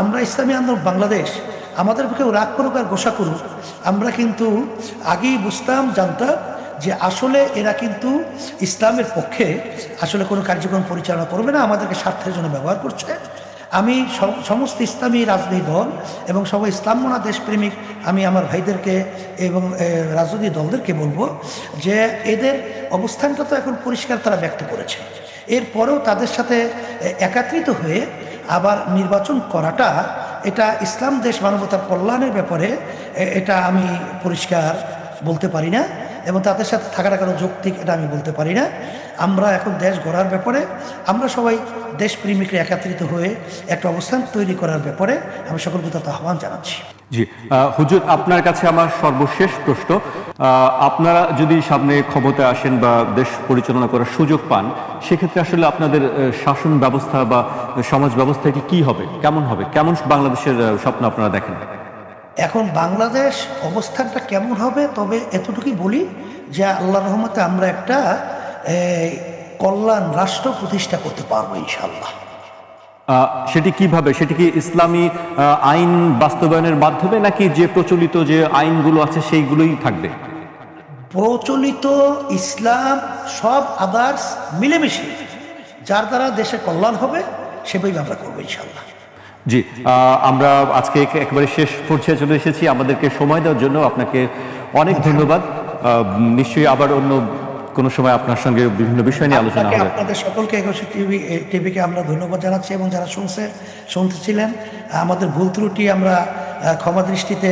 আমরা ইসলামী আন্দোলন বাংলাদেশ, আমাদের কেউ রাগ করুক আর গোসা করুক, আমরা কিন্তু আগেই বুঝতাম, জানতাম যে আসলে এরা কিন্তু ইসলামের পক্ষে আসলে কোনো কার্যক্রম পরিচালনা করবে না, আমাদেরকে স্বার্থের জন্য ব্যবহার করছে। আমি সমস্ত ইসলামী রাজনৈতিক দল এবং সবাই ইসলামমনা দেশপ্রেমিক আমি আমার ভাইদেরকে এবং রাজনৈতিক দলদেরকে বলবো যে এদের অবস্থানটা তো এখন পরিষ্কার তারা ব্যক্ত করেছে। এরপরেও তাদের সাথে একত্রিত হয়ে আবার নির্বাচন করাটা, এটা ইসলাম দেশ মানবতার কল্যাণের ব্যাপারে এটা আমি পরিষ্কার বলতে পারি না, এবং তাদের সাথে থাকাটা কোনো যৌক্তিক এটা আমি বলতে পারি না। আমরা এখন দেশ গড়ার ব্যাপারে আমরা সবাই দেশপ্রেমিকরা একত্রিত হয়ে একটা অবস্থান তৈরি করার ব্যাপারে আমি সকলকে তত আহ্বান জানাচ্ছি। জি হুজুর, আপনার কাছে আমার সর্বশেষ প্রশ্ন, আপনারা যদি সামনে ক্ষমতায় আসেন বা দেশ পরিচালনা করার সুযোগ পান, সেক্ষেত্রে আসলে আপনাদের শাসন ব্যবস্থা বা সমাজ ব্যবস্থাটি কি হবে, কেমন হবে, কেমন বাংলাদেশের স্বপ্ন আপনারা দেখেন? এখন বাংলাদেশ অবস্থানটা কেমন হবে, তবে এতটুকুই বলি যে আল্লাহর রহমতে আমরা একটা কল্যাণ রাষ্ট্র প্রতিষ্ঠা করতে পারবো ইনশাআল্লাহ। সেটি কিভাবে? সেটি কি ইসলামী আইন বাস্তবায়নের মাধ্যমে, নাকি যে প্রচলিত যে আইনগুলো আছে সেইগুলোই থাকবে? প্রচলিত ইসলাম সব আদার্স মিলেমিশে যার দ্বারা দেশের কল্যাণ হবে সেভাবেই আমরা করবো ইনশাআল্লাহ। জি, আমরা আজকে একেবারে শেষ পর্যায়ে চলে এসেছি। আমাদেরকে সময় দেওয়ার জন্য আপনাকে অনেক ধন্যবাদ। নিশ্চয়ই আবার অন্য কোনো সময় আপনার সঙ্গে বিভিন্ন বিষয় নিয়ে আলোচনা হবে। আপনাদের সকলকে একুশে টিভিকে আমরা ধন্যবাদ জানাচ্ছি, এবং যারা শুনতেছিলেন আমাদের ভুল ত্রুটি আমরা ক্ষমা দৃষ্টিতে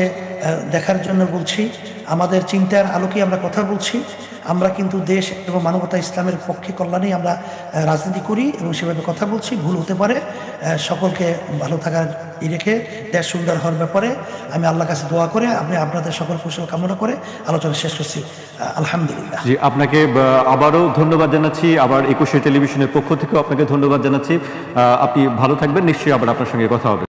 দেখার জন্য বলছি। আমাদের চিন্তার আলোকে আমরা কথা বলছি। আমরা কিন্তু দেশ এবং মানবতা ইসলামের পক্ষে কল্যাণেই আমরা রাজনীতি করি এবং সেভাবে কথা বলছি। ভুল হতে পারে, সকলকে ভালো থাকার রেখে দেশ সুন্দর হওয়ার ব্যাপারে আমি আল্লাহর কাছে দোয়া করে আমি আপনাদের সকল কুশল কামনা করে আলোচনা শেষ করছি। আলহামদুলিল্লাহ। জি, আপনাকে আবারও ধন্যবাদ জানাচ্ছি। আবার একুশে টেলিভিশনের পক্ষ থেকেও আপনাকে ধন্যবাদ জানাচ্ছি। আপনি ভালো থাকবেন, নিশ্চয়ই আবার আপনার সঙ্গে কথা হবে।